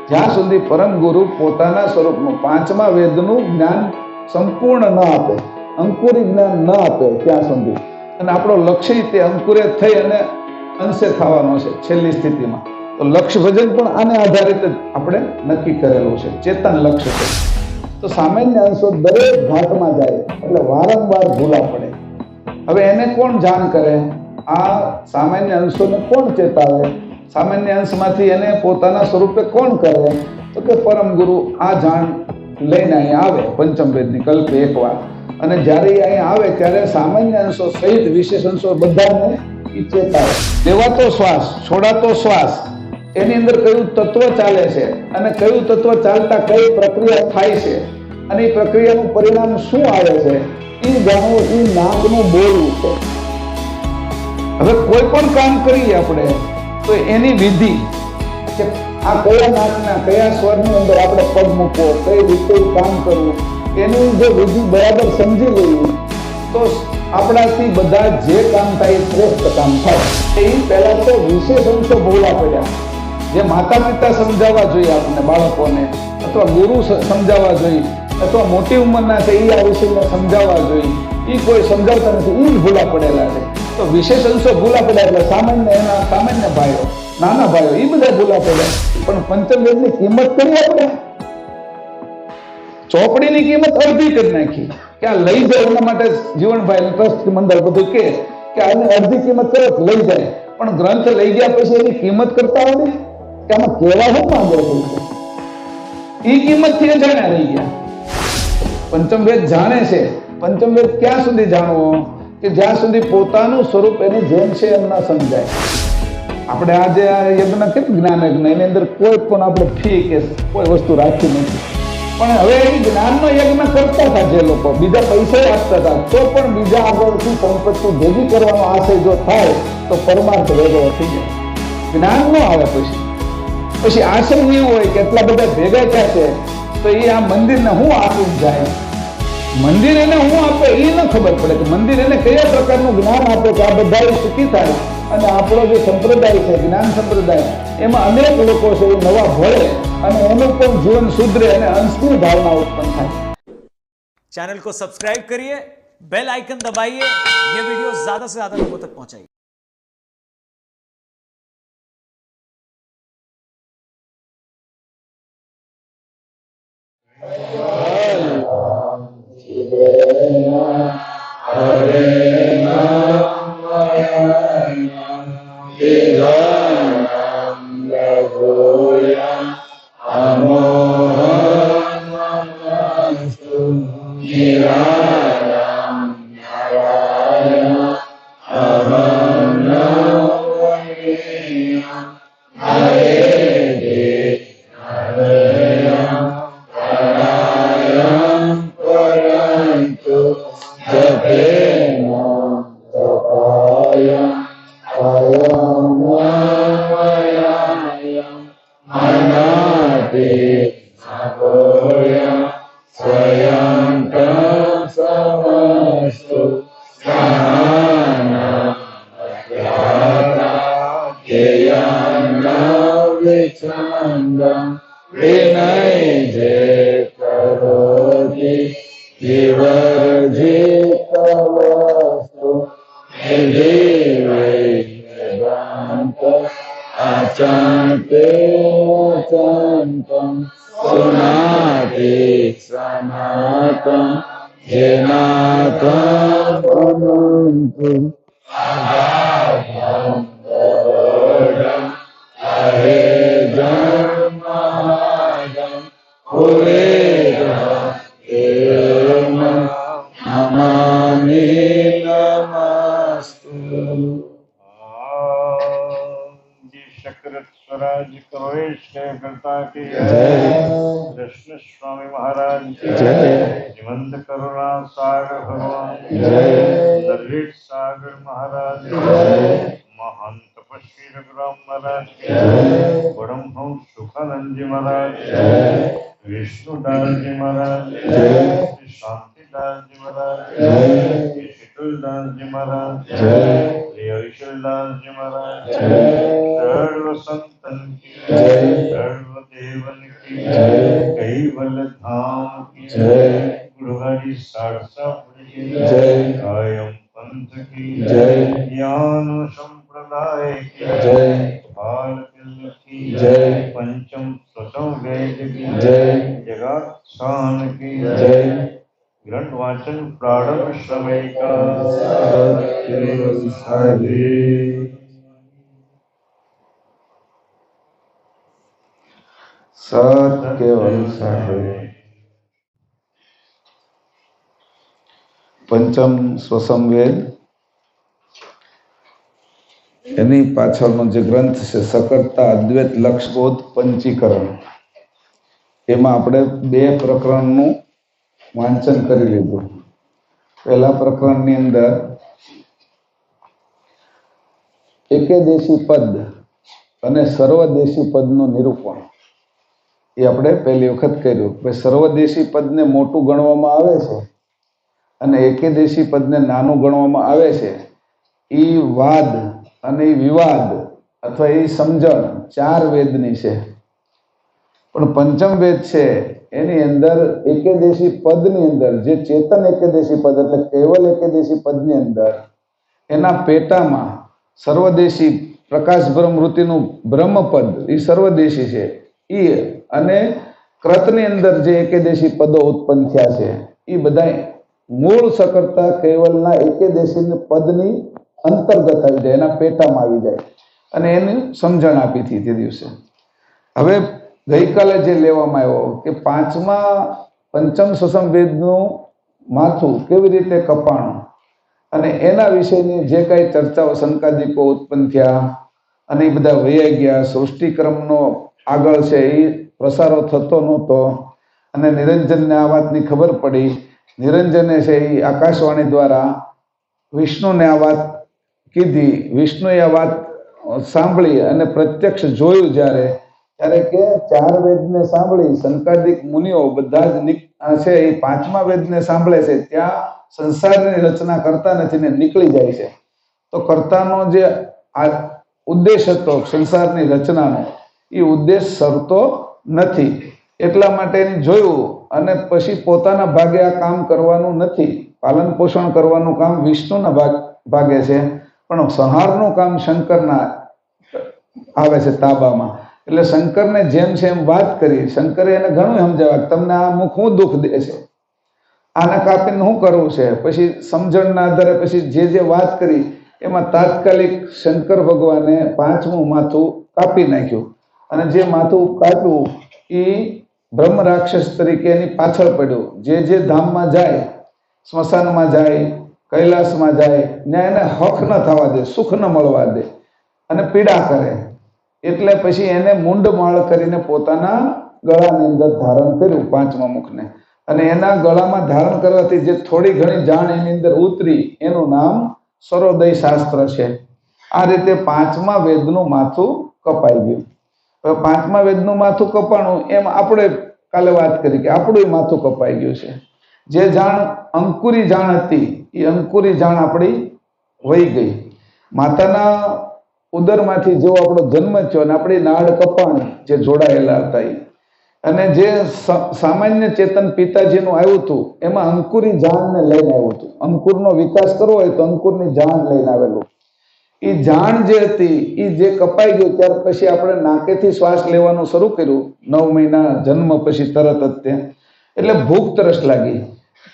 જ્યાં સુધી પરમ ગુરુ પોતાના સ્વરૂપનું પાંચમા વેદનું જ્ઞાન સંપૂર્ણ ન આપે, અંકુરી જ્ઞાન ન આપે ત્યાં સુધી. અને આપણો લક્ષ્ય તે અંકુરે થઈ અને અંશે થવાનો છે છેલ્લી સ્થિતિમાં. તો લક્ષ્ય ભજન પણ આને આધારિત જ આપણે નક્કી કરેલું છે, ચેતન લક્ષ્ય છે. તો સામાન્ય અંશો દરેક ઘાટમાં જાય એટલે વારંવાર ભૂલા પડે. હવે એને કોણ જાણ કરે? આ સામાન્ય અંશોને કોણ ચેતાવે? સામાન્ય અંશમાંથી એને પોતાના સ્વરૂપે કોણ કરે? તો કે પરમ ગુરુ આ જાણ લઈને અહીંયા આવે પંચમ વેદની કલ્પે એકવાર. અને જ્યારે અહીંયા આવે ત્યારે સામાન્ય અંશો સહિત વિશેષ અંશો બધાને એ ચેતાવે. લેવાતો શ્વાસ, છોડાતો શ્વાસ, એની અંદર કયું તત્વ ચાલે છે અને કયું તત્વ ચાલતા કઈ પ્રક્રિયા થાય છે અને એ પ્રક્રિયાનું પરિણામ શું આવે છે એ જાણવું એ નાકનું બોલવું છે. હવે કોઈ પણ કામ કરીએ આપણે તો એની વિધિ કે આ કયા નાકના કયા સ્વરની અંદર આપણે પગ મૂકવો, કઈ રીતે કામ કરવું, એની જો વિધિ બરાબર સમજી લઈએ તો આપણાથી બધા જે કામ થાય એ શ્રેષ્ઠ કામ થાય. એ પહેલા તો વિશેષ અંશો ભૂલા પડ્યા, જે માતા પિતા સમજાવવા જોઈએ આપણને બાળકોને, અથવા ગુરુ સમજાવવા જોઈએ, અથવા મોટી ઉંમરના છે એ આ વિષયને સમજાવવા જોઈએ, એ કોઈ સમજાવતા નથી, એ જ ભૂલા પડેલા છે. તો વિશેષ અંશો ભૂલા પડ્યા એટલે સામાન્ય એના સામાન્ય ભાઈઓ, નાના ભાઈઓ એ બધા ભૂલા પડ્યા. પણ પંચમવેદની કિંમત કરી આપણે ચોપડીની કિંમત અડધી કરી નાખી કે આ લઈ જાય. એના માટે જીવનભાઈ ટ્રસ્ટ મંડળ બધું કે આની અડધી કિંમત કરો લઈ જાય. પણ ગ્રંથ લઈ ગયા પછી એની કિંમત કરતા આવડે કે આમાં કેવા શું માંગે છે એ કિંમત થી જાણ્યા રહી ગયા. પંચમવેદ જાણે છે. પંચમવેદ ક્યાં સુધી જાણવો? કે જ્યાં સુધી પોતાનું સ્વરૂપ એની જેમ છે એમ ના સમજાય. આપણે આજે આ યજ્ઞ કેમ જ્ઞાન યજ્ઞ, એની અંદર કોઈ પણ આપણે ફી કે કોઈ વસ્તુ રાખી નથી. પણ હવે એ જ્ઞાનનો યજ્ઞ કરતા હતા જે લોકો, બીજા પૈસા આપતા હતા, તો પણ બીજા આગળથી સંપત્તિ ભેગી કરવાનો આશય જો થાય તો પરમાર્થ ભેગો થઈ જાય. જ્ઞાન ન આવે પછી આશય એવું હોય કે એટલા બધા ભેગા થયા છે તો એ આ મંદિરને હું આપીને જાય. મંદિર એને હું આપે એ ન ખબર પડે કે મંદિર એને કયા પ્રકારનું જ્ઞાન આપે કે આ બધા સુખી થાય. અને આપણો જે સંપ્રદાય છે જ્ઞાન સંપ્રદાય, એમાં અનેક લોકો છે એ નવા ભળે અને એનું પણ જીવન સુધરે અને અંશની ભાવના ઉત્પન્ન થાય. चैनल को सब्सक्राइब करिए, बेल आइकन दबाइए, ये वीडियो ज्यादा से ज्यादा लोगों तक पहुंचाइए. कृष्ण स्वामी महाराज जीवंत करुणा सागर भगवान दर्लित सागर महाराज महान तपस्वी रघुराम महाराज परमहंस सुखानंद जी महाराज विष्णुदास जी महाराज शांतिदास जी महाराज शीतलदास जी महाराज ईश्वरदास जी महाराज सर्व संतन की सर्व देवन केवल धाम की जय। गुरुहरि सारसापुर की जय। कायम पंथ की जय। ज्ञान संप्रदाय की जय। बाल किल की जय। पंचम स्वतम वेद की जय। जगात्स्थान की जय। ग्रंथ वाचन प्रारंभ समय का सत्य साहे। સત્ય સાહે। પંચમ સ્વસંવેદ એની પાછળનો જે ગ્રંથ છે સકર્તા અદ્વૈત લક્ષબોધ પંચીકરણ, એમાં આપણે 2 પ્રકરણનું વાંચન કરી લીધું. પહેલા પ્રકરણની અંદર એકેદેશી પદ અને સર્વદેશી પદનું નિરૂપણ એ આપણે પહેલી વખત કર્યું કે સર્વદેશી પદને મોટું ગણવામાં આવે છે અને એકેદેશી પદને નાનું ગણવામાં આવે છે. એ વાદ અને એ વિવાદ અથવા એ સમજણ 4 વેદની છે, પણ પંચમ વેદ છે એની અંદર એકેદેશી પદની અંદર જે ચેતન એકેદેશી પદ એટલે કેવલ એકેદેશી પદની અંદર એના પેટામાં સર્વદેશી પ્રકાશ બ્રહ્મૃતિનું બ્રહ્મપદ એ સર્વદેશી છે. એ અને ક્રતની અંદર જે એકેદેશી પદો ઉત્પન્ન થયા છે એ બધા મૂળ સકર્તા કેવલના એકેદેશી પદની અંતર્ગત આવી જાય, એના પેટામાં આવી જાય અને એની સમજણ આપી હતી તે દિવસે. હવે ગઈકાલે જે લેવામાં આવ્યો કે પંચમ સ્વસંવેદનું માથું કેવી રીતે કપાણું અને એના વિશેની જે કાંઈ ચર્ચાઓ શંકાદિકો ઉત્પન્ન થયા અને એ બધા વૈયા ગયા. સૃષ્ટિક્રમનો આગળ છે એ પ્રસારો થતો નહોતો અને નિરંજનને આ વાતની ખબર પડી. નિરંજને છે એ આકાશવાણી દ્વારા વિષ્ણુને આ વાત કીધી. વિષ્ણુએ આ વાત સાંભળી અને પ્રત્યક્ષ જોયું ત્યારે કે 4 વેદને સાંભળી શંકાદિક મુનિઓ બધા જ છે એ 5મા વેદને સાંભળે છે ત્યાં સંસારની રચના કરતા નથી ને નીકળી જાય છે. તો કર્તાનો જે આ ઉદ્દેશ હતો સંસારની રચનાનો એ ઉદ્દેશ સરતો નથી, એટલા માટે એને જોયું અને પછી પોતાના ભાગે આ કામ કરવાનું નથી. પાલન પોષણ કરવાનું કામ વિષ્ણુના ભાગે છે, પણ સંહારનું કામ શંકરના આવે છે તાબામાં. એટલે શંકરને જેમ છે એમ વાત કરી. શંકરે એને ઘણું સમજાવ્યા તમને આ મુખ શું દુઃખ દે છે, આને કાપીને શું કરવું છે. પછી સમજણના આધારે પછી જે વાત કરી એમાં તાત્કાલિક શંકર ભગવાને 5મું માથું કાપી નાખ્યું અને જે માથું કાપ્યું એ બ્રહ્મ રાક્ષસ તરીકે એની પાછળ પડ્યું. જે ધામમાં જાય, સ્મશાનમાં જાય, કૈલાસમાં જાય, ત્યાં એને હક ન થવા દે, સુખ ન મળવા દે અને પીડા કરે. એટલે પછી એને મુંડમાળ કરીને પોતાના ગળાની અંદર ધારણ કર્યું 5મા મુખને, અને એના ગળામાં ધારણ કરવાથી જે થોડી ઘણી જાણ એની અંદર ઉતરી એનું નામ સરોદય શાસ્ત્ર છે. આ રીતે 5મા વેદનું માથું કપાઈ ગયું. હવે 5મા વેદનું માથું કપાણું એમ આપણે કાલે વાત કરી કે આપણું માથું કપાઈ ગયું છે. જે જાણ અંકુરી જાણ હતી એ અંકુરી જાણ આપણી વહી ગઈ. માતાના ઉદરમાંથી જેવો આપણો જન્મ થયો અને આપણી નાડ કપાણી જે જોડાયેલા હતા અને જે સામાન્ય ચેતન પિતાજીનું આવ્યું હતું એમાં અંકુરી જાણને લઈને આવ્યું હતું. અંકુરનો વિકાસ કરવો હોય તો અંકુરની જાણ લઈને આવેલું. એ જાણ જે હતી એ જે કપાઈ ગયું ત્યાર પછી આપણે નાકેથી શ્વાસ લેવાનું શરૂ કર્યું 9 મહિના જન્મ પછી તરત જ તે. એટલે ભૂખ તરસ લાગી.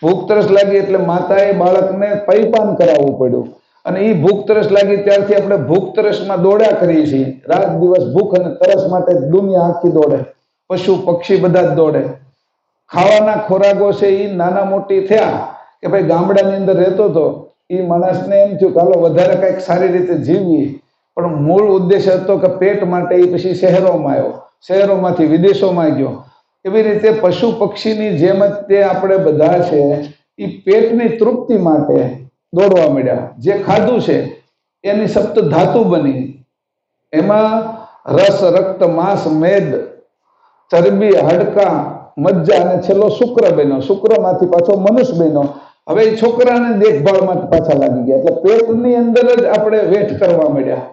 ભૂખ તરસ લાગી એટલે માતાએ બાળકને પૈપાન કરાવવું પડ્યું અને એ ભૂખ તરસ લાગી ત્યારથી આપણે ભૂખ તરસમાં દોડ્યા કરીએ છીએ. રાત દિવસ ભૂખ અને તરસ માટે દુનિયા આખી દોડે, પશુ પક્ષી બધા જ દોડે. ખાવાના ખોરાકો છે એ નાના મોટી થયા કે ભાઈ ગામડાની અંદર રહેતો હતો એ માણસને એમ થયું કે હાલો વધારે કંઈક સારી રીતે જીવીએ, પણ મૂળ ઉદ્દેશ હતો કે પેટ માટે એ પછી શહેરોમાં આવ્યો, શહેરોમાંથી વિદેશોમાં ગયો. એવી રીતે પશુ પક્ષીની જેમ જ તે આપણે બધા છે એ પેટની તૃપ્તિ માટે દોડવા મળ્યા. જે ખાધું છે એની સપ્ત ધાતુ બની, એમાં રસ, રક્ત, માંસ, મેદ, ચરબી, હાડકા, મજ્જા અને છેલ્લો શુક્ર બન્યો. શુક્રમાંથી પાછો મનુષ્ય બન્યો. હવે એ છોકરાને દેખભાળમાં પાછા લાગી ગયા. એટલે પેટની અંદર જ આપણે વેઠ કરવા મળ્યા.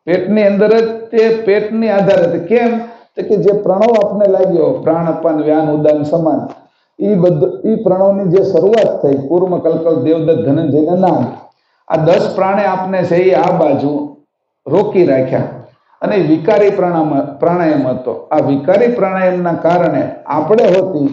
પેટની અંદર જ તે પેટની આધારે કેમ તો કે જે પ્રણવ આપને લાગ્યો પ્રાણ અપાન વ્યાન ઉદાન સમાન, એ પ્રણવની જે શરૂઆત થઈ કુર્મ કલ્કલ દેવદત્ત ધનંજય નાગ, આ 10 પ્રાણે આપને છે એ આ બાજુ રોકી રાખ્યા અને વિકારી પ્રાણાયામ હતો. આ વિકારી પ્રાણાયામના કારણે આપણે હોતી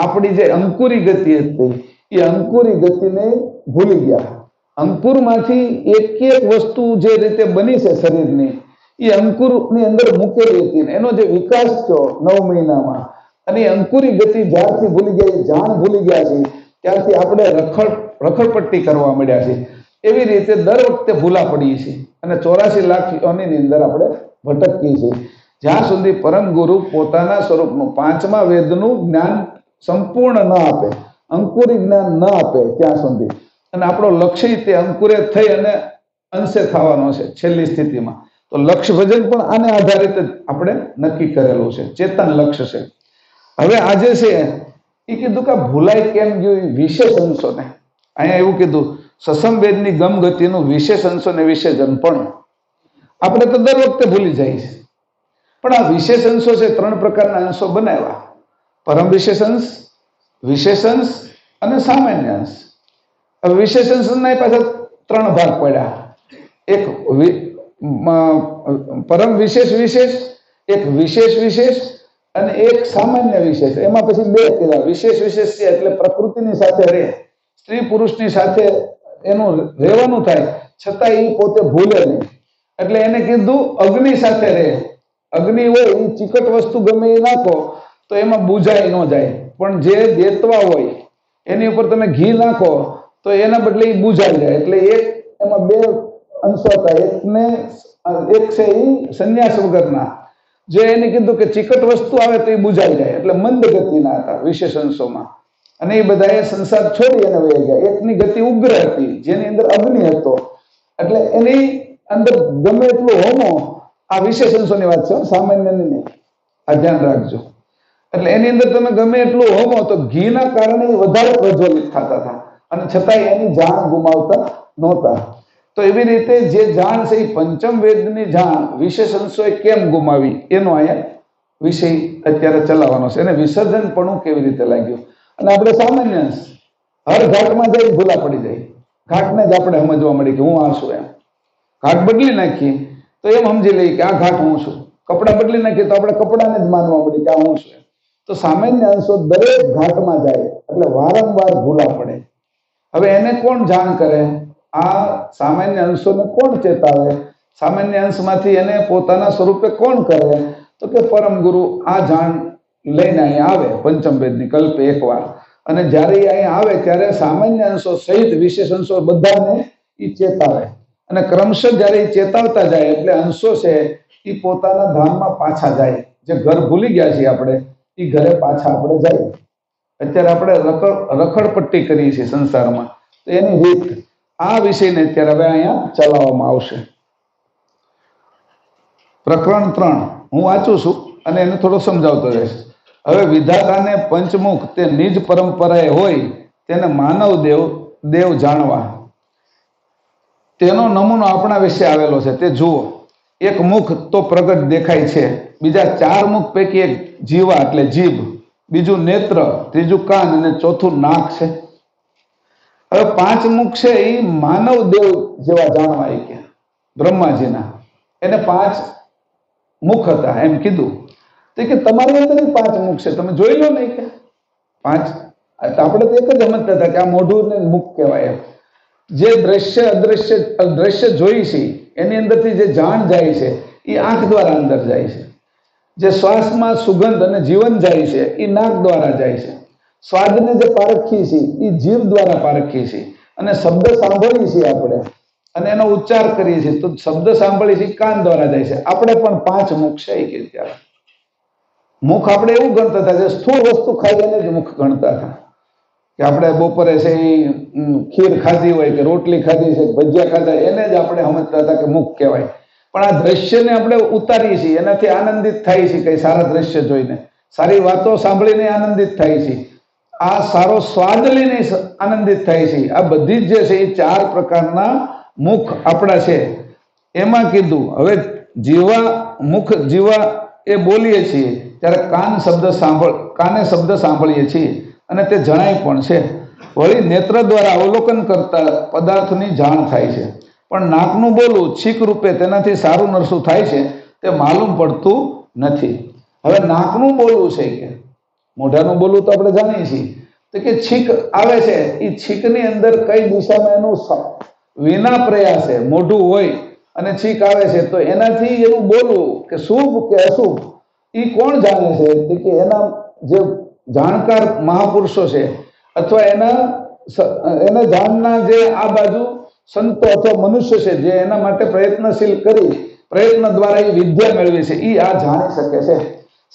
આપણી જે અંકુરી ગતિ હતી એ અંકુરી ગતિને ભૂલી ગયા. અંકુરમાંથી એક એક વસ્તુ જે રીતે બની છે શરીરની એ અંકુરની અંદર મૂકેલી હતી. એનો જે વિકાસ થયો 9 મહિનામાં અને અંકુરી ગતિ જ્યારથી ભૂલી ગયા, જાણ ભૂલી ગયા છે, ત્યારથી આપણે રખડપટ્ટી કરવા મળ્યા છે. એવી રીતે દર વખતે ભૂલા પડીએ છીએ અને 84 લાખ યોનિની અંદર આપણે ભટકીએ છીએ. જ્યાં સુધી પરમ ગુરુ પોતાના સ્વરૂપનું 5મા વેદનું જ્ઞાન સંપૂર્ણ ન આપે, અંકુરી જ્ઞાન ન આપે ત્યાં સુધી. અને આપણો લક્ષ્ય તે અંકુરે થઈ અને અંશે થવાનો છે છેલ્લી સ્થિતિમાં. તો લક્ષ્ય ભજન પણ આને આધારિત જ આપણે નક્કી કરેલું છે, ચેતન લક્ષ્ય છે. હવે આજે છે એ કીધું કે ભૂલાઈ કેમ ગયું વિશેષ અંશોને. અહીંયા એવું કીધું સસંવેદની ગમ ગતિનું વિશેષ અંશોને વિશેષન પણ આપણે તો દર વખતે ભૂલી જાય છે. પણ આ વિશેષ અંશો છે 3 પ્રકારના અંશો બનાવ્યા: પરમ વિશેષ અંશ, વિશેષ અંશ અને સામાન્ય અંશ. હવે વિશેષ અંશના પાછા 3 ભાગ પડ્યા: એક પરમ વિશેષ વિશેષ, એક વિશેષ વિશેષ અને એક સામાન્ય વિશેષ. એમાં પછી 2 કીધા. વિશેષ વિશેષ છે એટલે પ્રકૃતિની સાથે રહે, સ્ત્રી પુરુષની સાથે એનું રહેવાનું થાય છતાં એ પોતે ભૂલે નહીં. એટલે એને કીધું અગ્નિ સાથે રહે. અગ્નિ હોય એ ચીકટ વસ્તુ ગમે એ નાખો તો એમાં બુઝાઈ ન જાય, પણ જે દેતવા હોય એની ઉપર તમે ઘી નાખો તો એના બદલે એ બુઝાઈ જાય. એટલે એમાં 2 અંશો હતા. એક છે એ સંન્યાસ વગરના, જે એને કીધું કે ચીકટ વસ્તુ આવે તો એ બુઝાઈ જાય, એટલે મંદ ગતિના હતા વિશેષ અંશોમાં. અને એ બધા સંસાર છોડી એને વહી ગયા. એકની ગતિ ઉગ્ર હતી જેની અંદર અગ્નિ હતો, એટલે એની અંદર ગમે એટલું હોમો, આ વિશેષ અંશોની વાત છે, સામાન્યની નહીં, આ ધ્યાન રાખજો. એટલે એની અંદર તમે ગમે એટલું હોમો તો ઘીના કારણે વધારે પ્રજ્વલિત થતા હતા અને છતાંય એની જાણ ગુમાવતા નહોતા. તો એવી રીતે જે જાણ છે એ 5મ વેદની જાણ વિશેષ અંશોએ કેમ ગુમાવી એનો અહીંયા વિષય અત્યારે ચલાવવાનો છે. એને વિસર્જનપણું કેવી રીતે લાગ્યું. અને આપણે સામાન્ય અંશ હર ઘાટમાં જઈ ભૂલા પડી જાય. ઘાટને જ આપણે સમજવા મળી કે હું આ છું એમ. ઘાટ બદલી નાખીએ તો એમ સમજી લઈએ કે આ ઘાટ હું છું. કપડાં બદલી નાખીએ તો આપણે કપડાને જ માનવા મળી કે આ હું છું. તો સામાન્ય અંશો દરેક ઘાટમાં જાય એટલે વારંવાર ભૂલા પડે. હવે એને કોણ જાણ કરે? આ સામાન્ય અંશોને કોણ ચેતાવે? સામાન્ય અંશમાંથી એને પોતાના સ્વરૂપે કોણ કરે? તો કે પરમ ગુરુ આ જાણ લઈને અહીંયા આવે 5મ વેદની કલ્પે એકવાર. અને જ્યારે અહીંયા આવે ત્યારે સામાન્ય અંશો સહિત વિશેષ અંશો બધાને એ ચેતાવે. અને ક્રમશઃ જ્યારે એ ચેતાવતા જાય એટલે અંશો છે એ પોતાના ધામમાં પાછા જાય. જે ઘર ભૂલી ગયા છીએ આપણે એ ઘરે પાછા આપણે જાય. અત્યારે આપણે રખડપટ્ટી કરીએ છીએ સંસારમાં, તો એની રીત આ વિષયને અત્યારે હવે અહીંયા ચલાવવામાં આવશે. પ્રકરણ 3 હું વાંચું છું અને એને થોડો સમજાવતો રહીશ. હવે વિધાતાને પંચમુખ તે નિજ પરંપરાએ હોય તેને માનવ દેવ જાણવા. તેનો નમૂનો આપણા વિશે આવેલો છે, તે જુઓ. એક મુખ તો પ્રગટ દેખાય છે, બીજા 4 મુખ પૈકી એક જીવા એટલે જીભ, બીજું નેત્ર, ત્રીજું કાન અને ચોથું નાક છે. હવે 5 મુખ છે એ માનવ દેવ જેવા જાણવા કે બ્રહ્માજીના એને 5 મુખ હતા એમ કીધું. તો કે તમારી અંદર 5 મુખ છે, તમે જોઈ લો નહીં કે 5. આપણે તો એક જ સમજતા હતા કે આ મોઢું ને મુખ કહેવાય. જે દ્રશ્ય અદ્રશ્ય જોઈ છે એની અંદરથી જે જાણ જાય છે એ આંખ દ્વારા અંદર જાય છે. જે શ્વાસમાં સુગંધ અને જીવન જાય છે એ નાક દ્વારા જાય છે. સ્વાદને જે પારખીએ છીએ એ જીભ દ્વારા પારખીએ છીએ. અને શબ્દ સાંભળીએ છીએ આપણે અને એનો ઉચ્ચાર કરીએ છીએ તો શબ્દ સાંભળીએ છીએ કાન દ્વારા જાય છે. આપણે પણ 5 મુખ છે કે ત્યારે મુખ આપણે એવું ગણતા હતા, જે સ્થૂળ વસ્તુ ખાઈ એને જ મુખ ગણતા હતા. કે આપણે બપોરે છે એ ખીર ખાધી હોય કે રોટલી ખાધી છે, ભજીયા ખાધા, એને જ આપણે સમજતા હતા કે મુખ કહેવાય. પણ આ દ્રશ્યને આપણે ઉતારીએ છીએ, એનાથી આનંદિત થાય છે. કઈ સારા દ્રશ્ય જોઈને, સારી વાતો સાંભળીને આનંદિત થાય છે, આ સારો સ્વાદ લઈને આનંદિત થાય છે. આ બધી જ જે છે એ 4 પ્રકારના મુખ આપણા છે. એમાં કીધું હવે જીવા મુખ જીવા એ બોલીએ છીએ ત્યારે કાને શબ્દ સાંભળીએ છીએ અને તે જણાય પણ છે. વળી નેત્ર દ્વારા અવલોકન કરતા પદાર્થની જાણ થાય છે, પણ નાકનું બોલવું છીક રૂપે તેનાથી સારું નરસું થાય છે તે માલુમ પડતું નથી. હવે નાકનું બોલવું છે કે મોઢાનું બોલવું તો આપણે જાણીએ છીએ, તો કે છીક આવે છે, એ છીકની અંદર કઈ દિશામાં એનું વિના પ્રયાસે મોઢું હોય અને છીક આવે છે, તો એનાથી એનું બોલવું કે શુભ કે અશુભ એ કોણ જાણે છે? કે એના જે જાણકાર મહાપુરુષો છે અથવા એને જાણના જે આ બાજુ સંતો અથવા મનુષ્ય છે જે એના માટે પ્રયત્નશીલ કરી પ્રયત્ન દ્વારા એ વિદ્યા મેળવી છે, એ આ જાણી શકે છે.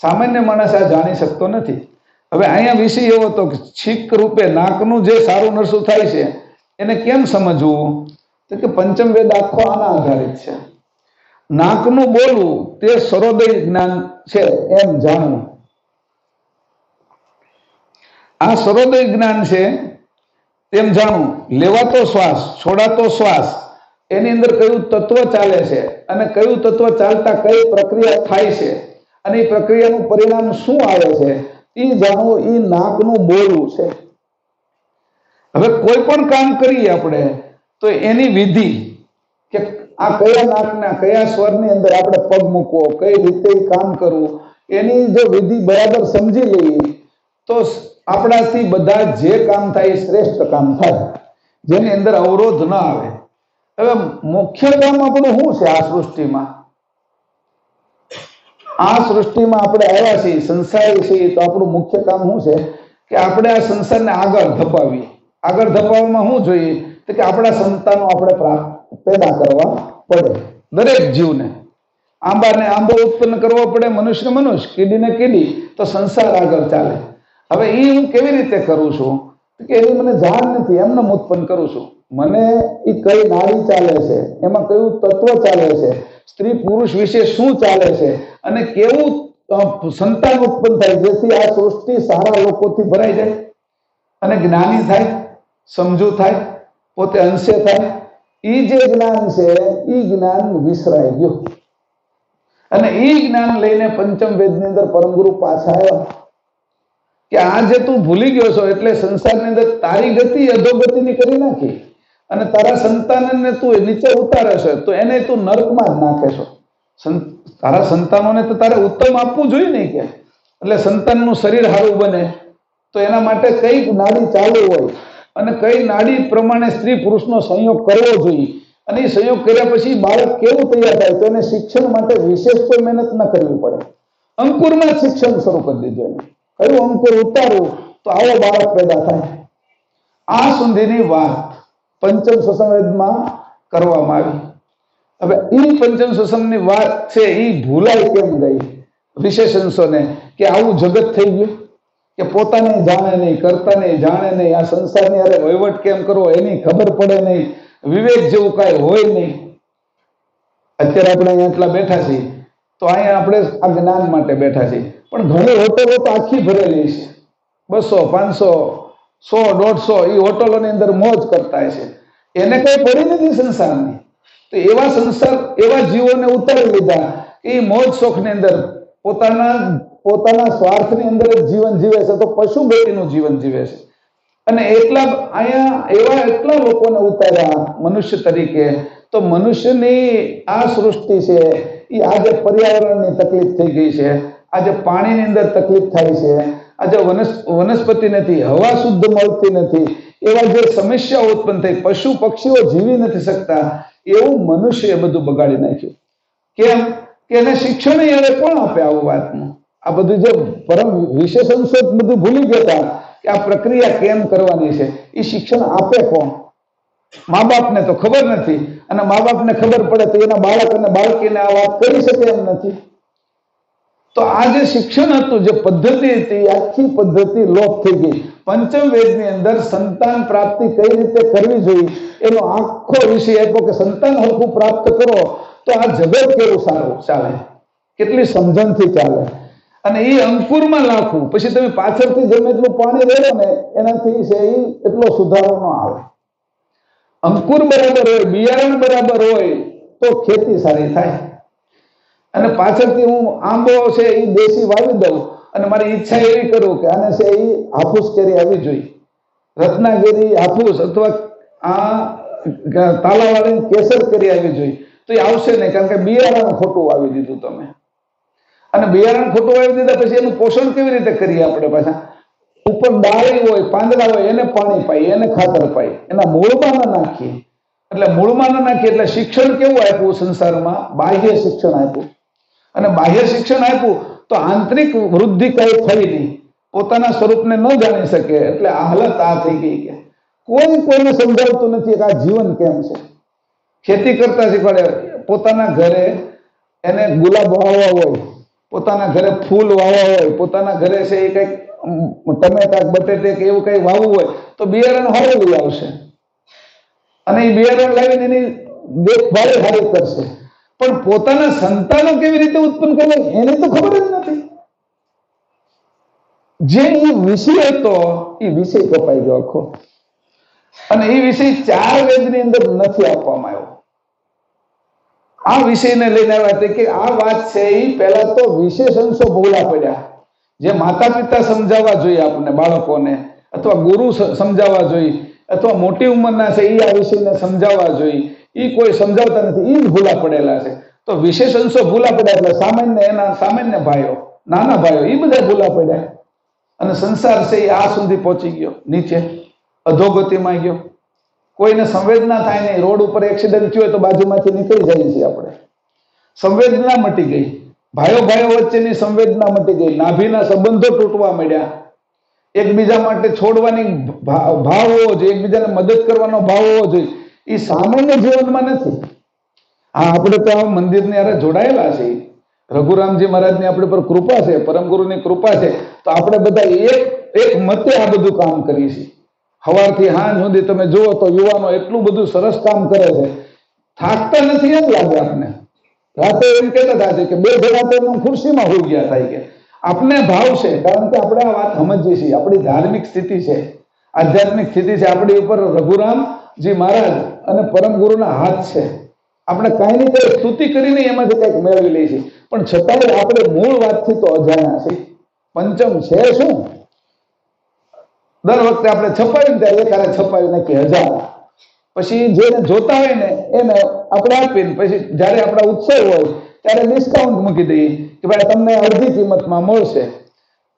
સામાન્ય માણસ આ જાણી શકતો નથી. હવે અહીંયા વિષય એવો હતો કે છીક રૂપે નાકનું જે સારું નરસું થાય છે એને કેમ સમજવું? તો કે પંચમ વેદ આખો આના આધારિત છે. નાકનું બોલવું તે સર્વોદય જ્ઞાન છે એમ જાણવું. આ સર્વોદય જ્ઞાન છે તેમ જાણવું. લેવાતો શ્વાસ, છોડાતો શ્વાસ, એની અંદર કયું તત્વ ચાલે છે અને કયું તત્વ ચાલતા કઈ પ્રક્રિયા થાય છે અને એ પ્રક્રિયાનું પરિણામ શું આવે છે એ જાણવું, એ નાકનું બોલવું છે. હવે કોઈ પણ કામ કરીએ આપણે તો એની વિધિ કે આ કયા નાકના કયા સ્વરની અંદર આપણે પગ મૂકવો, કઈ રીતે કામ કરવું, એની જો વિધિ બરાબર સમજી લઈએ તો આપણાથી બધા જે કામ થાય એ શ્રેષ્ઠ કામ થાય, જેની અંદર અવરોધ ન આવે. હવે મુખ્ય કામ આપણું શું છે આ સૃષ્ટિમાં? આ સૃષ્ટિમાં આપણે આવ્યા છીએ, સંસારી છીએ, તો આપણું મુખ્ય કામ શું છે કે આપણે આ સંસારને આગળ ધપાવીએ. આગળ ધપાવવામાં શું જોઈએ? તો કે આપણા સંતાનો આપણે પેદા કરવા પડે. દરેક જીવને આંબાને આંબો ઉત્પન્ન કરવો પડે, મનુષ્યને મનુષ્ય, કીડીને કીડી, તો સંસાર આગળ ચાલે. હવે એ હું કેવી રીતે કરું છું? કે એની મને જાણ નથી, એમને ઉત્પન્ન કરું છું. મને એ કઈ નાડી ચાલે છે, એમાં કયું તત્વ ચાલે છે, સ્ત્રી પુરુષ વિશે શું ચાલે છે અને કેવું સંતાન ઉત્પન્ન થાય જેથી આ સૃષ્ટિ સારા લોકોથી ભરાઈ જાય અને જ્ઞાની થાય, સમજુ થાય, પોતે અંશે થાય. એ જે જ્ઞાન છે એ જ્ઞાન વિસરાઈ ગયું અને એ જ્ઞાન લઈને પંચમ વેદની અંદર પરમગુરુ પાછા આવ્યા કે આ જે તું ભૂલી ગયો છો એટલે સંસારની અંદર તારી ગતિ અધોગતિની કરી નાખી અને તારા સંતાનને તું નીચે ઉતારે છે તો એને તું નરકમાં જ નાખે છો. તારા સંતાનોને તો તારે ઉત્તમ આપવું જોઈએ ને કે એટલે સંતાનનું શરીર સારું બને તો એના માટે કઈ નાડી ચાલુ હોય અને કઈ નાડી પ્રમાણે સ્ત્રી પુરુષનો સંયોગ કરવો જોઈએ અને એ સંયોગ કર્યા પછી બાળક કેવું તૈયાર થાય તો એને શિક્ષણ માટે વિશેષ કોઈ મહેનત ન કરવી પડે. અંકુરમાં શિક્ષણ શરૂ કરી દીધું. એને કયું અંકુર ઉતારવું તો આવો બાળક પેદા થાય. આ સુધીની વાત પંચમ સસંવેદમાં કરવામાં આવી. હવે એ પંચમ સસંગની વાત છે એ ભૂલાય કેમ ગઈ વિશેષણોને કે આવું જગત થઈ ગયું કે પોતાને જાણે નહીં, કરતા નહીં, જાણે નહીં, આ સંસારની અરે વહીવટ કેમ કરવો એની ખબર પડે નહીં, વિવેક જેવું કાંઈ હોય નહીં. અત્યારે આપણે અહીંયા એટલા બેઠા છીએ તો અહીંયા આપણે આ જ્ઞાન માટે બેઠા છીએ, પણ ઘણી હોટલો તો આખી ભરેલી છે, 200, 500, 100, 150 એ હોટલોની અંદર મોજ કરતા છે. એને કઈ પડી નથી સંસારની. તો એવા સંસાર એવા જીવોને ઉતારી લીધા એ મોજ શોખની અંદર પોતાના સ્વાર્થની અંદર જ જીવન જીવે છે, તો પશુ ગતિનું જીવન જીવે છે. અને અહીંયા એટલા લોકોને ઉતાર્યા મનુષ્ય તરીકે. તો મનુષ્યની આ સૃષ્ટિ છે એ આજે પર્યાવરણની તકલીફ થઈ ગઈ છે, આજે પાણીની અંદર તકલીફ થાય છે, આજે વનસ્પતિ નથી, હવા શુદ્ધ મળતી નથી, એવા જે સમસ્યાઓ ઉત્પન્ન થઈ, પશુ પક્ષીઓ જીવી નથી શકતા, એવું મનુષ્ય બધું બગાડી નાખ્યું. કેમ કે એને શિક્ષણ હવે કોણ આપે આવું વાતનું? આ બધું જે પરમ વિશેષણ બધું ભૂલી ગયા કે આ પ્રક્રિયા કેમ કરવાની છે, એ શિક્ષણ આપે કોણ? મા બાપને તો ખબર નથી, અને મા બાપને ખબર પડે તો એના બાળક અને બાળકીને આ વાત કરી શકે એમ નથી. તો આ જે શિક્ષણ હતું, જે પદ્ધતિ હતી, આખી પદ્ધતિ લોપ થઈ ગઈ. પંચમ વેદની અંદર સંતાન પ્રાપ્તિ કઈ રીતે કરવી જોઈએ એનો આખો વિષય આપ્યો કે સંતાન હરખું પ્રાપ્ત કરો તો આ જગત કેવું સારું ચાલે, કેટલી સમજણથી ચાલે. અને એ અંકુરમાં નાખવું પછી તમે પાછળથી ગમે એટલું પાણી રેડો ને એનાથી છે એ એટલો સુધારો ન આવે. અંકુર બરાબર હોય, બિયારણ બરાબર હોય તો ખેતી સારી થાય. અને પાછળથી હું આંબો છે એ દેશી વાવી દઉં અને મારી ઈચ્છા એવી કરું કે આને છે એ હાફૂસ કેરી આવી જોઈએ, રત્નાગીરી હાફૂસ અથવા આ તાલાવાળી કેસર કેરી આવી જોઈએ, તો એ આવશે નહીં, કારણ કે બિયારણ ખોટું વાવી દીધું તમે. અને બિયારણ ખોટું વાવી દીધા પછી એનું પોષણ કેવી રીતે કરીએ આપણે? પાછા ઉપર ડાળી હોય, પાંદડા હોય, એને પાણી પાઈએ, એને ખાતર પાઈએ, એના મૂળમાં ના નાખીએ. એટલે મૂળમાં ના નાખીએ એટલે શિક્ષણ કેવું આપ્યું સંસારમાં? બાહ્ય શિક્ષણ આપ્યું. અને બાહ્ય શિક્ષણ આપ્યું તો આંતરિક વૃદ્ધિ કઈ થઈ નહીં, પોતાના સ્વરૂપને ન જાણી શકે. એટલે આ હાલત આ થઈ ગઈ કે કોઈને સમજાવતું નથી કે આ જીવન કેમ છે. ખેતી કરતા શીખવાડે, પોતાના ઘરે એને ગુલાબ વાવવા હોય, પોતાના ઘરે ફૂલ વાવવા હોય, પોતાના ઘરે છે એ કંઈક ટમેટા બટેટે કે એવું કંઈ વાવવું હોય તો બિયારણ સારું લઈ આવશે અને એ બિયારણ લાવીને એની દેખભાળ સારી કરશે. પણ પોતાના સંતાનો કેવી રીતે ઉત્પન્ન કરે એને તો ખબર જ નથી. જે એ વિષય હતો એ વિષય કપાઈ ગયો આખો. અને એ વિષય 4 વેદની અંદર નથી આપવામાં આવ્યો. આ વિષયને લઈને આવ્યા કે આ વાત છે એ પહેલા તો વિશેષણસો ભૂલા પડ્યા. જે માતા પિતા સમજાવવા જોઈએ આપણને, બાળકોને, અથવા ગુરુ સમજાવવા જોઈએ, અથવા મોટી ઉંમરના છે એ આ વિષયને સમજાવવા જોઈએ, એ કોઈ સમજાવતા નથી, એ જ ભૂલા પડેલા છે. તો વિશેષ અંશો ભૂલા પડ્યા એટલે સામાન્ય એના સામાન્ય ભાઈઓ, નાના ભાઈઓ, એ બધા ભૂલા પડ્યા. અને સંસાર છે એ આ સુધી પહોંચી ગયો, નીચે અધોગતિમાં ગયો. કોઈને સંવેદના થાય નહીં. રોડ ઉપર એક્સિડન્ટ થયો હોય તો બાજુમાંથી નીકળી જઈએ છીએ આપણે. સંવેદના મટી ગઈ, ભાઈઓ વચ્ચેની સંવેદના મટી ગઈ, નાભીના સંબંધો તૂટવા માંડ્યા. એકબીજા માટે છોડવાની ભાવ હોવો જોઈએ, એકબીજાને મદદ કરવાનો ભાવ હોવો જોઈએ, એ સામાન્ય જીવનમાં નથી. હા, આપણે તો આ મંદિરની હારે જોડાયેલા છે. રઘુરામજી મહારાજની આપણી પર કૃપા છે, પરમ ગુરુની કૃપા છે, તો આપણે બધા એક મતે આ બધું કામ કરીએ છીએ. સવારથી સાંજ સુધી તમે જુઓ તો યુવાનો એટલું બધું સરસ કામ કરે છે, થાકતા નથી એમ લાગે આપને. રાતે એમ કહેતા હતા કે 2 જણા તો એમ ખુરશીમાં હોઈ ગયા થાય કે આપને ભાવ છે, કારણ કે આપણે આ વાત સમજીએ છીએ. આપણી ધાર્મિક સ્થિતિ છે, આધ્યાત્મિક સ્થિતિ છે, આપણી ઉપર રઘુરામજી મહારાજ અને પરમ ગુરુના હાથ છે. આપણે કાંઈ ને કંઈ સ્તુતિ કરીને એમાંથી કંઈક મેળવી લઈએ છીએ, પણ છતાંય આપણે મૂળ વાતથી તો અજાણ્યા છીએ. પંચમ છે શું? દર વખતે આપણે છપાયું ત્યારે એકારે છપાયું નાખી 1000, પછી જેને જોતા હોય ને એને આપણે આપીને પછી જયારે આપણા ઉત્સવ હોય ત્યારે ડિસ્કાઉન્ટ મૂકી દઈએ કે ભાઈ તમને અડધી કિંમતમાં મળશે.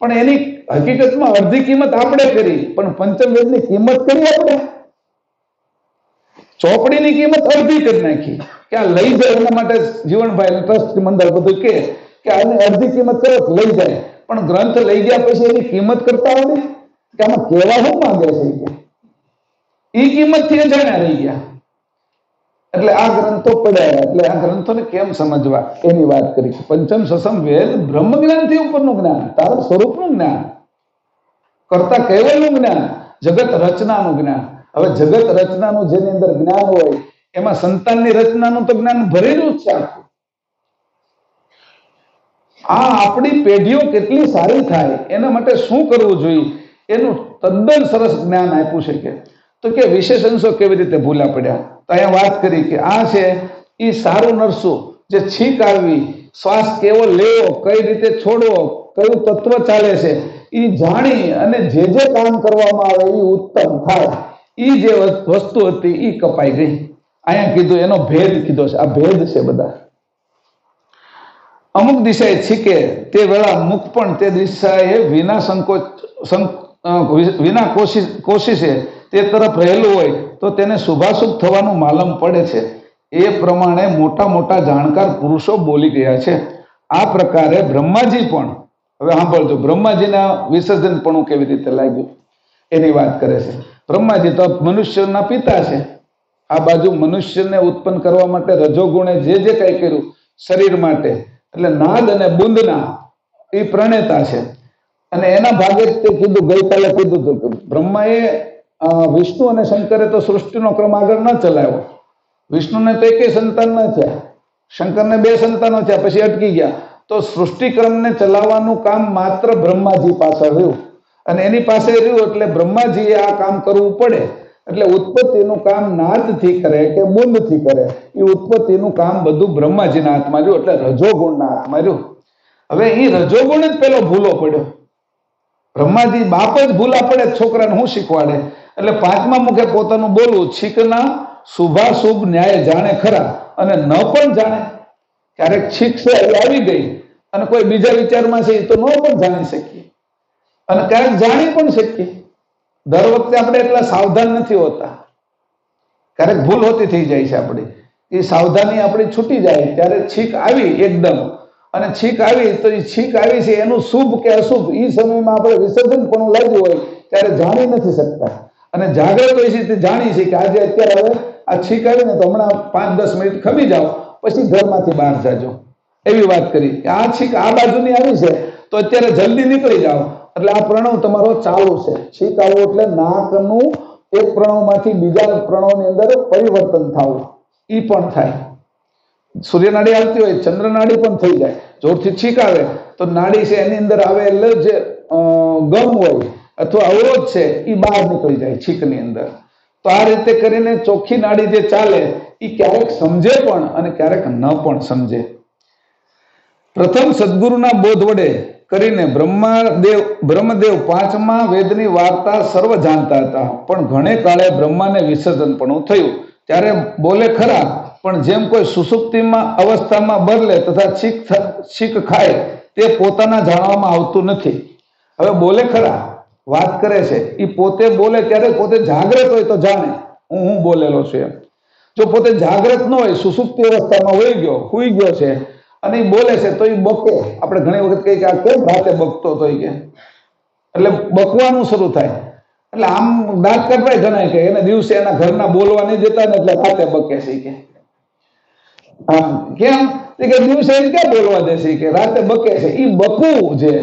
પણ એની હકીકતમાં અડધી કિંમત આપણે કરી, પણ પંચમ વેદની કિંમત કરી આપણે. ચોપડીની કિંમત અડધી કરી નાખી કે આ લઈ જાય. એના માટે જીવનભાઈ ટ્રસ્ટ મંડળ બધું કે આની અડધી કિંમત કરો લઈ જાય, પણ ગ્રંથ લઈ ગયા પછી એની કિંમત કરતા આવડે કે આમાં કેવા શું માંગે છે? એ કિંમત થી અજાણ્યા રહી ગયા. એટલે આ ગ્રંથો પડ્યા. એટલે આ ગ્રંથોને કેમ સમજવા એની વાત કરી. પંચમ સસમ વેદ બ્રહ્મ જ્ઞાનથી ઉપરનું જ્ઞાન, તારા સ્વરૂપનું જ્ઞાન, કરતા કેવલનું જ્ઞાન, જગત રચનાનું જ્ઞાન. હવે જગત રચનાનું જેની અંદર જ્ઞાન હોય એમાં સંતાનની રચનાનું તો જ્ઞાન ભરેલું જ છે. આ આપણી પેઢીઓ કેટલી સારી થાય એના માટે શું કરવું જોઈએ એનું તદ્દન સરસ જ્ઞાન આપ્યું છે. તો કે વિશેષ અંશો કેવી રીતે ભૂલા પડ્યા. તો અહીંયા વાત કરી કે આ છે એ સારું નરસું, જે છીક આવવી, શ્વાસ કેવો લેવો, કઈ રીતે છોડવો, કયું તત્વ ચાલે છે એ જાણી અને જે કામ કરવામાં આવે એ ઉત્તમ થાય. એ જે વસ્તુ હતી એ કપાઈ ગઈ. અહીંયા કીધું એનો ભેદ કીધો છે. આ ભેદ છે બધા. અમુક દિશાએ છીકે તે વેળા મુખ પણ તે દિશાએ વિના કોશિશે તે તરફ રહેલું હોય તો તેને શુભાશુભ થવાનું માલમ પડે છે. એ પ્રમાણે મોટા મોટા જાણકાર પુરુષો બોલી ગયા છે. આ પ્રકારે બ્રહ્માજી પણ, હવે સાંભળજો, બ્રહ્માજીના વિસર્જન પણ કેવી રીતે લાગ્યું એની વાત કરે છે. બ્રહ્માજી તો મનુષ્યના પિતા છે. આ બાજુ મનુષ્યને ઉત્પન્ન કરવા માટે રજોગુણે જે કંઈ કર્યું શરીર માટે, એટલે નાદ અને બુંદના એ પ્રણેતા છે. અને એના ભાગે તે કીધું, ગઈકાલે કીધું હતું કે બ્રહ્માએ વિષ્ણુ અને શંકરે તો સૃષ્ટિનો ક્રમ આગળ ન ચલાવ્યો. વિષ્ણુને તો એકે સંતાન ન થયા, શંકરને 2 સંતાનો થયા, પછી અટકી ગયા. તો સૃષ્ટિક્રમને ચલાવવાનું કામ માત્ર બ્રહ્માજી પાસે રહ્યું. અને એની પાસે રહ્યું એટલે બ્રહ્માજીએ આ કામ કરવું પડે. એટલે ઉત્પત્તિનું કામ નાદથી કરે કે બુંદથી કરે, એ ઉત્પત્તિનું કામ બધું બ્રહ્માજીના હાથમાં રહ્યું, એટલે રજોગુણના હાથમાં રહ્યું. હવે એ રજોગુણ જ પેલો ભૂલો પડ્યો. બ્રહ્માજી બાપ જ ભૂલા પડે છોકરાને શું શીખવાડે? એટલે પાંચમા મુખે પોતાનું બોલવું, છીકના શુભાશુભ ન્યાય જાણે ખરા અને ન પણ જાણે. ક્યારેક છીક છે એ આવી ગઈ અને કોઈ બીજા વિચારમાં છે એ તો ન પણ જાણી શકીએ, અને ક્યારેક જાણી પણ શકીએ. દર વખતે આપણે એટલા સાવધાન નથી હોતા, ક્યારેક ભૂલ હોતી થઈ જાય છે આપણી. એ સાવધાની આપણી છૂટી જાય ત્યારે છીક આવી એકદમ, અને છીક આવી તો એ છીક આવી છે એનું શુભ કે અશુભ એ સમયમાં આપણે વિસર્જન પણ લાગ્યું હોય ત્યારે જાણી નથી શકતા. અને જાગૃત હોય છે તે જાણી છે કે આજે અત્યારે હવે આ છીક આવી ને તો હમણાં 5-10 મિનિટ ખમી જાઓ, પછી ઘરમાંથી બહાર જાજો, એવી વાત કરી. કે આ છીક આ બાજુની આવી છે તો અત્યારે જલ્દી નીકળી જાઓ, એટલે આ પ્રણવ તમારો ચાલુ છે. છીક આવું એટલે નાકનું એક પ્રણવમાંથી બીજા પ્રણવની અંદર પરિવર્તન થવું, ઈ પણ થાય. સૂર્યનાડી આવતી હોય, ચંદ્રનાડી પણ થઈ જાય. જોરથી છીક આવે તો નાડી છે એની અંદર આવે એટલે જે ગમ હોય અથવા અવરોધ છે એ બહાર નીકળી જાય છીકની અંદર. તો આ રીતે કરીને ચોખ્ખી નાડી જે ચાલે એ ક્યારેક સમજે પણ અને ક્યારેક ન પણ સમજે. પ્રથમ સદગુરુના બોધ વડે કરીને બ્રહ્મદેવ પાંચમા વેદની વાર્તા સર્વ જાણતા હતા, પણ ઘણે કાળે બ્રહ્માને વિસર્જન પણ થયું. ત્યારે બોલે ખરા, પણ જેમ કોઈ સુસુપ્તિમાં અવસ્થામાં બદલે તથા છીક ખાય તે પોતાના જાણવામાં આવતું નથી. હવે બોલે ખરા, વાત કરે છે, એ પોતે બોલે ત્યારે પોતે જાગ્રત હોય તો જાણે હું બોલેલો છું એમ. જો પોતે જાગ્રત ન હોય, સુસુપ્તિ અવસ્થામાં હુઈ ગયો છે અને એ બોલે છે તો એ બકે. આપણે ઘણી વખત કહીએ કે આ કેમ રાતે બકતો હતો, કે એટલે બકવાનું શરૂ થાય. એટલે આમ દાંત કઢવાય ઘણા કે એને દિવસે એના ઘરના બોલવા નહીં દેતા ને એટલે રાતે બકે છે કે આમ કેમ કે દિવસે એને ક્યાં બોલવા દેશે કે રાતે બકે છે. એ બકવું છે,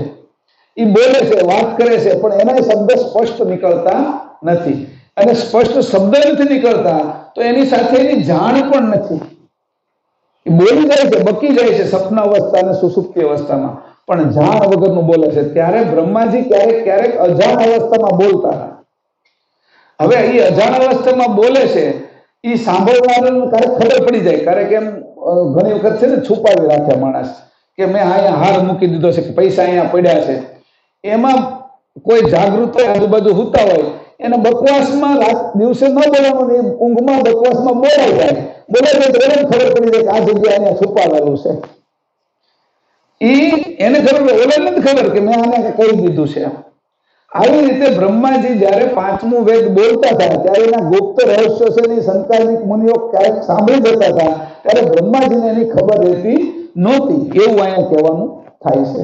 એ બોલે છે, વાત કરે છે, પણ એના શબ્દ સ્પષ્ટ નીકળતા નથી. અને સ્પષ્ટ શબ્દ નથી નીકળતા તો એની સાથે એની જાણ પણ નથી. એ બોલી જાય છે, બકી જાય છે સપના અવસ્થા અને સુસુપ્તિ અવસ્થામાં, પણ જાણ વગરનું બોલે છે. ત્યારે બ્રહ્માજી ક્યારેક ક્યારેક અજાણ અવસ્થામાં બોલતા હતા. હવે એ અજાણ અવસ્થામાં બોલે છે, એ સાંભળનારને ક્યારેક ખબર પડી જાય. ક્યારેક એમ ઘણી વખત છે ને છુપાવી રાખે માણસ કે મેં અહીંયા હાર મૂકી દીધો છે, કે પૈસા અહીંયા પડ્યા છે. એમાં કોઈ જાગૃત હોય, આજુબાજુ હુતા હોય, એને બકવાસમાં દિવસે ન બોલવાનું, ઊંઘમાં બકવાસમાં બોલાઈ જાય. બોલાઈ જાય તો એને ખબર પડી જાય કે આ જગ્યાએ અહીંયા છુપાવેલું છે. એને ખબર, ઓલે નથી ખબર કે મેં આને કહી દીધું છે. આવી રીતે બ્રહ્માજી જયારે પાંચમું વેદ બોલતા હતા ત્યારે એના ગુપ્ત રહસ્યો છે એની સંકાલિક મુનિઓ ક્યારેક સાંભળી જતા હતા, ત્યારે બ્રહ્માજીને એની ખબર રહેતી નહોતી, એવું અહીંયા કહેવાનું થાય છે.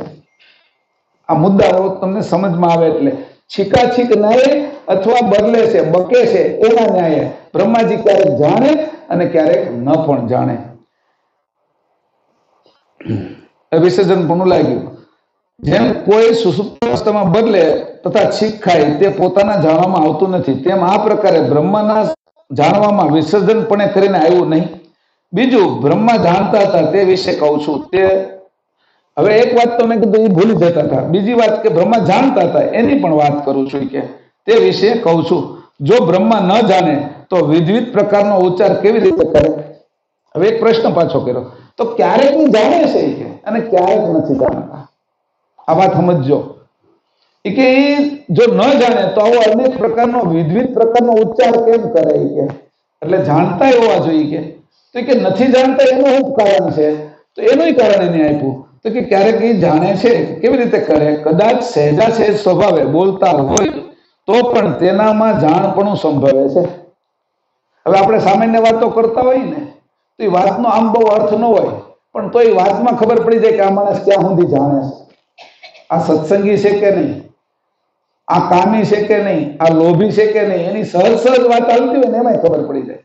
આ મુદ્દાઓ તમને સમજમાં આવે એટલે છીકાછીક ન્યાય અથવા બદલે છે, બકે છે, એના ન્યાય બ્રહ્માજી ક્યારેક જાણે અને ક્યારેક ન પણ જાણે. વિસર્જન પણ લાગ્યું. જેમ કોઈ સુસુપ્ત અવસ્થામાં બદલે તથા છીક ખાય તે પોતાના જાણવામાં આવતું નથી, તેમ આ પ્રકારે બ્રહ્માના જાણવામાં વિસર્જન પણ કરીને આવ્યું નહીં. બીજું, બ્રહ્મા જાણતા હતા તે વિશે કહું છું. તે હવે એક વાત તો મેં કીધું એ ભૂલી જતા હતા, બીજી વાત કે બ્રહ્મા જાણતા હતા એની પણ વાત કરું છું કે તે વિશે કહું છું. જો બ્રહ્મા ન જાણે તો વિવિધ પ્રકારનો ઉચ્ચાર કેવી રીતે કરે? હવે એક પ્રશ્ન પાછો કર્યો તો ક્યારેક જાણે છે કે અને ક્યારેક નથી જાણતા. આ વાત સમજો કે જો ન જાણે તો આવો અનેક પ્રકારનો વિવિધ પ્રકારનો ઉચ્ચાર કેમ કરે કે? એટલે જાણતા હોવા જોઈએ કે તો કે નથી જાણતા એનું શું કારણ છે? તો એનું કારણ એને આપ્યું તો કે ક્યારેક એ જાણે છે, કેવી રીતે કરે? કદાચ સહેજા સહેજ સ્વભાવે બોલતા હોય તો પણ તેનામાં જાણપણું સંભવે છે. હવે આપણે સામાન્ય વાતો કરતા હોય ને તો એ વાતનો આમ બહુ અર્થ ન હોય, પણ તો એ વાતમાં ખબર પડી જાય કે આ માણસ ક્યાં સુધી જાણે છે, આ સત્સંગી છે કે નહીં, આ કામી છે કે નહીં, આ લોભી છે કે નહીં. એની સહજ સહજ વાત આવતી હોય ને એમાં ખબર પડી જાય.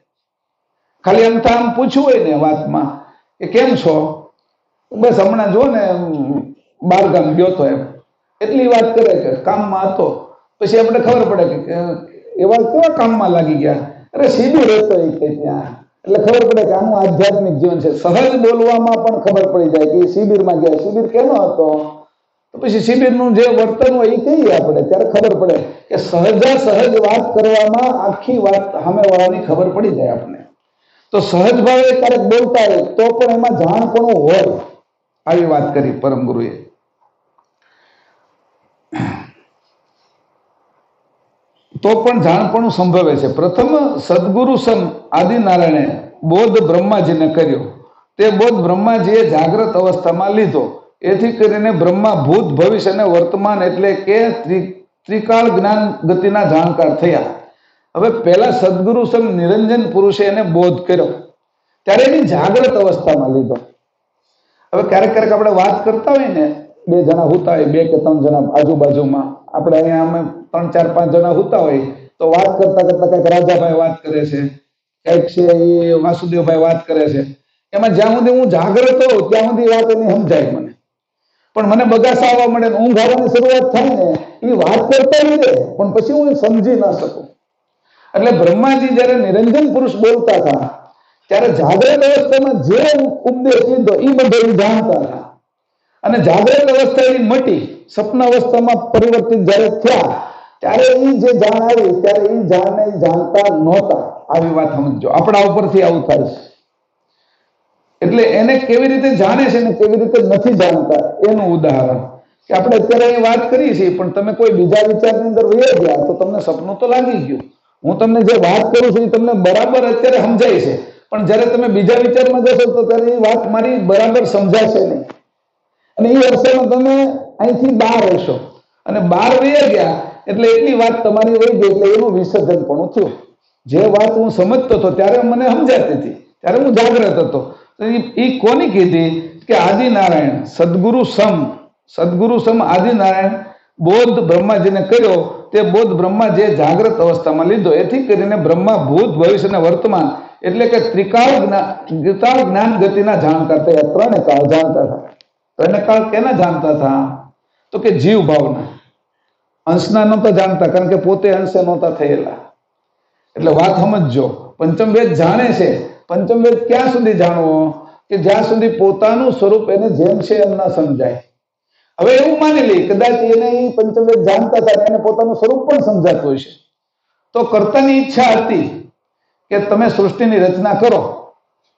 ખાલી આમ આમ પૂછવું હોય ને વાતમાં કે કેમ છો, બસ હમણાં જો ને બારગામ ગયો તો, એમ એટલી વાત કરે કે કામમાં હતો. પછી આપણે ખબર પડે કે એવા કેવા કામમાં લાગી ગયા, અરે શિબિર હતો એ કે ત્યાં, એટલે ખબર પડે કે આનું આધ્યાત્મિક જીવન છે. સહજ બોલવામાં પણ ખબર પડી જાય કે શિબિરમાં ગયા. શિબિર કેનો હતો? તો પછી શિબિરનું જે વર્તન હોય એ કહીએ આપણે, ત્યારે ખબર પડે કે સહજ વાત કરવામાં આખી વાત સામેવાળાની ખબર પડી જાય આપણને. તો સહજ ભાવે ક્યારેક બોલતા હોય તો પણ એમાં જાણપણું હોય, આવી વાત કરી પરમ ગુરુએ. તો પણ જાણપણું સંભવે છે. પ્રથમ સદગુરુ સમ આદિનારાયણે બોધ બ્રહ્માજીને કર્યો. તે બોધ બ્રહ્માજીએ જાગ્રત અવસ્થામાં લીધો. એથી કરીને બ્રહ્મા ભૂત ભવિષ્ય અને વર્તમાન એટલે કે ત્રિકાળ જ્ઞાન ગતિના જાણકાર થયા. હવે પહેલા સદગુરુ સમ નિરંજન પુરુષે એને બોધ કર્યો, ત્યારે એની જાગ્રત અવસ્થામાં લીધો. હવે ક્યારેક ક્યારેક આપણે વાત કરતા હોય ને, 2 જણા હોતા હોય, 2 કે 3 જણા આજુબાજુમાં, આપણે અહીંયા અમે 3, 4, 5 જણા હોતા હોય, તો વાત કરતા કરતા કંઈક રાજાભાઈ વાત કરે છે, કંઈક છે એ વાસુદેવભાઈ વાત કરે છે. એમાં જ્યાં સુધી હું જાગ્રત હોઉં ત્યાં સુધી વાત એની સમજાય મને, પણ મને બગાસા આવવા મળે, ઊંઘ આવવાની શરૂઆત થાય ને, એ વાત કરતા રહે પણ પછી હું સમજી ના શકું. એટલે બ્રહ્માજી જયારે નિરંજન પુરુષ બોલતા હતા ત્યારે જાગ્રત અવસ્થામાં જે ઉપદેશ લીધો એ બધો જાણતા હતા, અને જાગ્રત અવસ્થા એની મટી, સપના અવસ્થામાં પરિવર્તિત જયારે થયા ત્યારે એ જે જાણ આવી ત્યારે એ જાણને જાણતા નહોતા. આવી વાત સમજો, આપણા ઉપરથી આવું થાય છે. એટલે એને કેવી રીતે જાણે છે ને કેવી રીતે નથી જાણતા એનું ઉદાહરણ કે આપણે અત્યારે અહીં વાત કરીએ છીએ, પણ તમે કોઈ બીજા વિચારની અંદર વહી ગયા તો તમને સપનું તો લાગી ગયું. હું તમને જે વાત કરું છું એ તમને બરાબર અત્યારે સમજાય છે, પણ જ્યારે તમે બીજા વિચારમાં જશો તો ત્યારે એ વાત મારી બરાબર સમજાશે નહીં. અને એ અરસામાં તમે અહીંથી બહાર રહેશો, અને બહાર વહી ગયા એટલે એટલી વાત તમારી વહી ગઈ, એટલે એનું વિસર્જન પણ થયું. જે વાત હું સમજતો હતો ત્યારે મને સમજાતી હતી, ત્યારે હું જાગ્રત હતો. એ કોની કીધી કે આદિનારાયણ સદગુરુ સમ આદિનારાયણ બોધ બ્રહ્માજીને કર્યો. તે બોધ બ્રહ્માજીએ જાગ્રત અવસ્થામાં લીધો. એથી કરીને બ્રહ્મા ભૂત ભવિષ્ય અને વર્તમાન એટલે કે ત્રિકાળ જ્ઞાન ગતિના જાણકાર થયા. 3 કાળ જાણતા હતા. 3 કાળ કેના જાણતા હતા? તો કે જીવ ભાવના. અંશના નહોતા જાણતા, કારણ કે પોતે અંશે નહોતા થયેલા. એટલે વાત સમજો, પંચમ વેદ જાણે છે. પંચમ વેદ ક્યાં સુધી જાણવો? કે જ્યાં સુધી પોતાનું સ્વરૂપ એને જેમ છે એમ ના સમજાય. હવે એવું માની લઈએ કદાચ એને પંચમ વેદ જાણતા હતા, એને પોતાનું સ્વરૂપ પણ સમજાતું હશે, તો કર્તાની ઈચ્છા હતી કે તમે સૃષ્ટિની રચના કરો,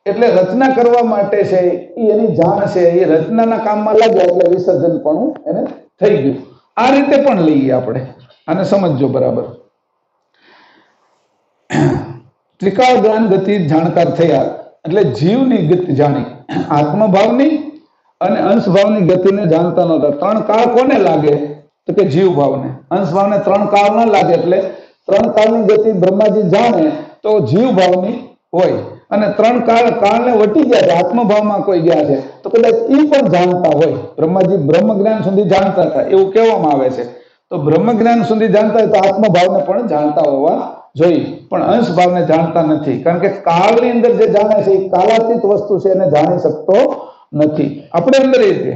એટલે રચના કરવા માટે છે એ એની જાણ છે, એ રચનાના કામમાં લાગ્યા એટલે વિસર્જન પણ એને થઈ ગયું. આ રીતે પણ લઈએ આપણે, આને સમજો બરાબર. ત્રિકાળ જ્ઞાન ગતિ જાણકાર થયા એટલે જીવની ગતિ જાણી, આત્મભાવની અને અંશભાવની ગતિને જાણતા નહોતા. 3 કાળ કોને લાગે? તો કે જીવ ભાવને. અંશભાવને 3 કાળ ના લાગે, એટલે 3 કાળની ગતિ બ્રહ્માજી જાણે તો જીવ ભાવની હોય, અને 3 કાળને વટી ગયા છે, આત્મભાવમાં કોઈ ગયા છે તો કદાચ એ પણ જાણતા હોય. બ્રહ્માજી બ્રહ્મ જ્ઞાન સુધી જાણતા હતા એવું કહેવામાં આવે છે. તો બ્રહ્મ જ્ઞાન સુધી જાણતા હોય તો આત્મભાવને પણ જાણતા હોવા જોઈએ, પણ અંશ ભાવને જાણતા નથી, કારણ કે કાળની અંદર જે જાણે છે એ કાલાતીત વસ્તુ છે, એને જાણી શકતો નથી. આપણે અંદર એ છે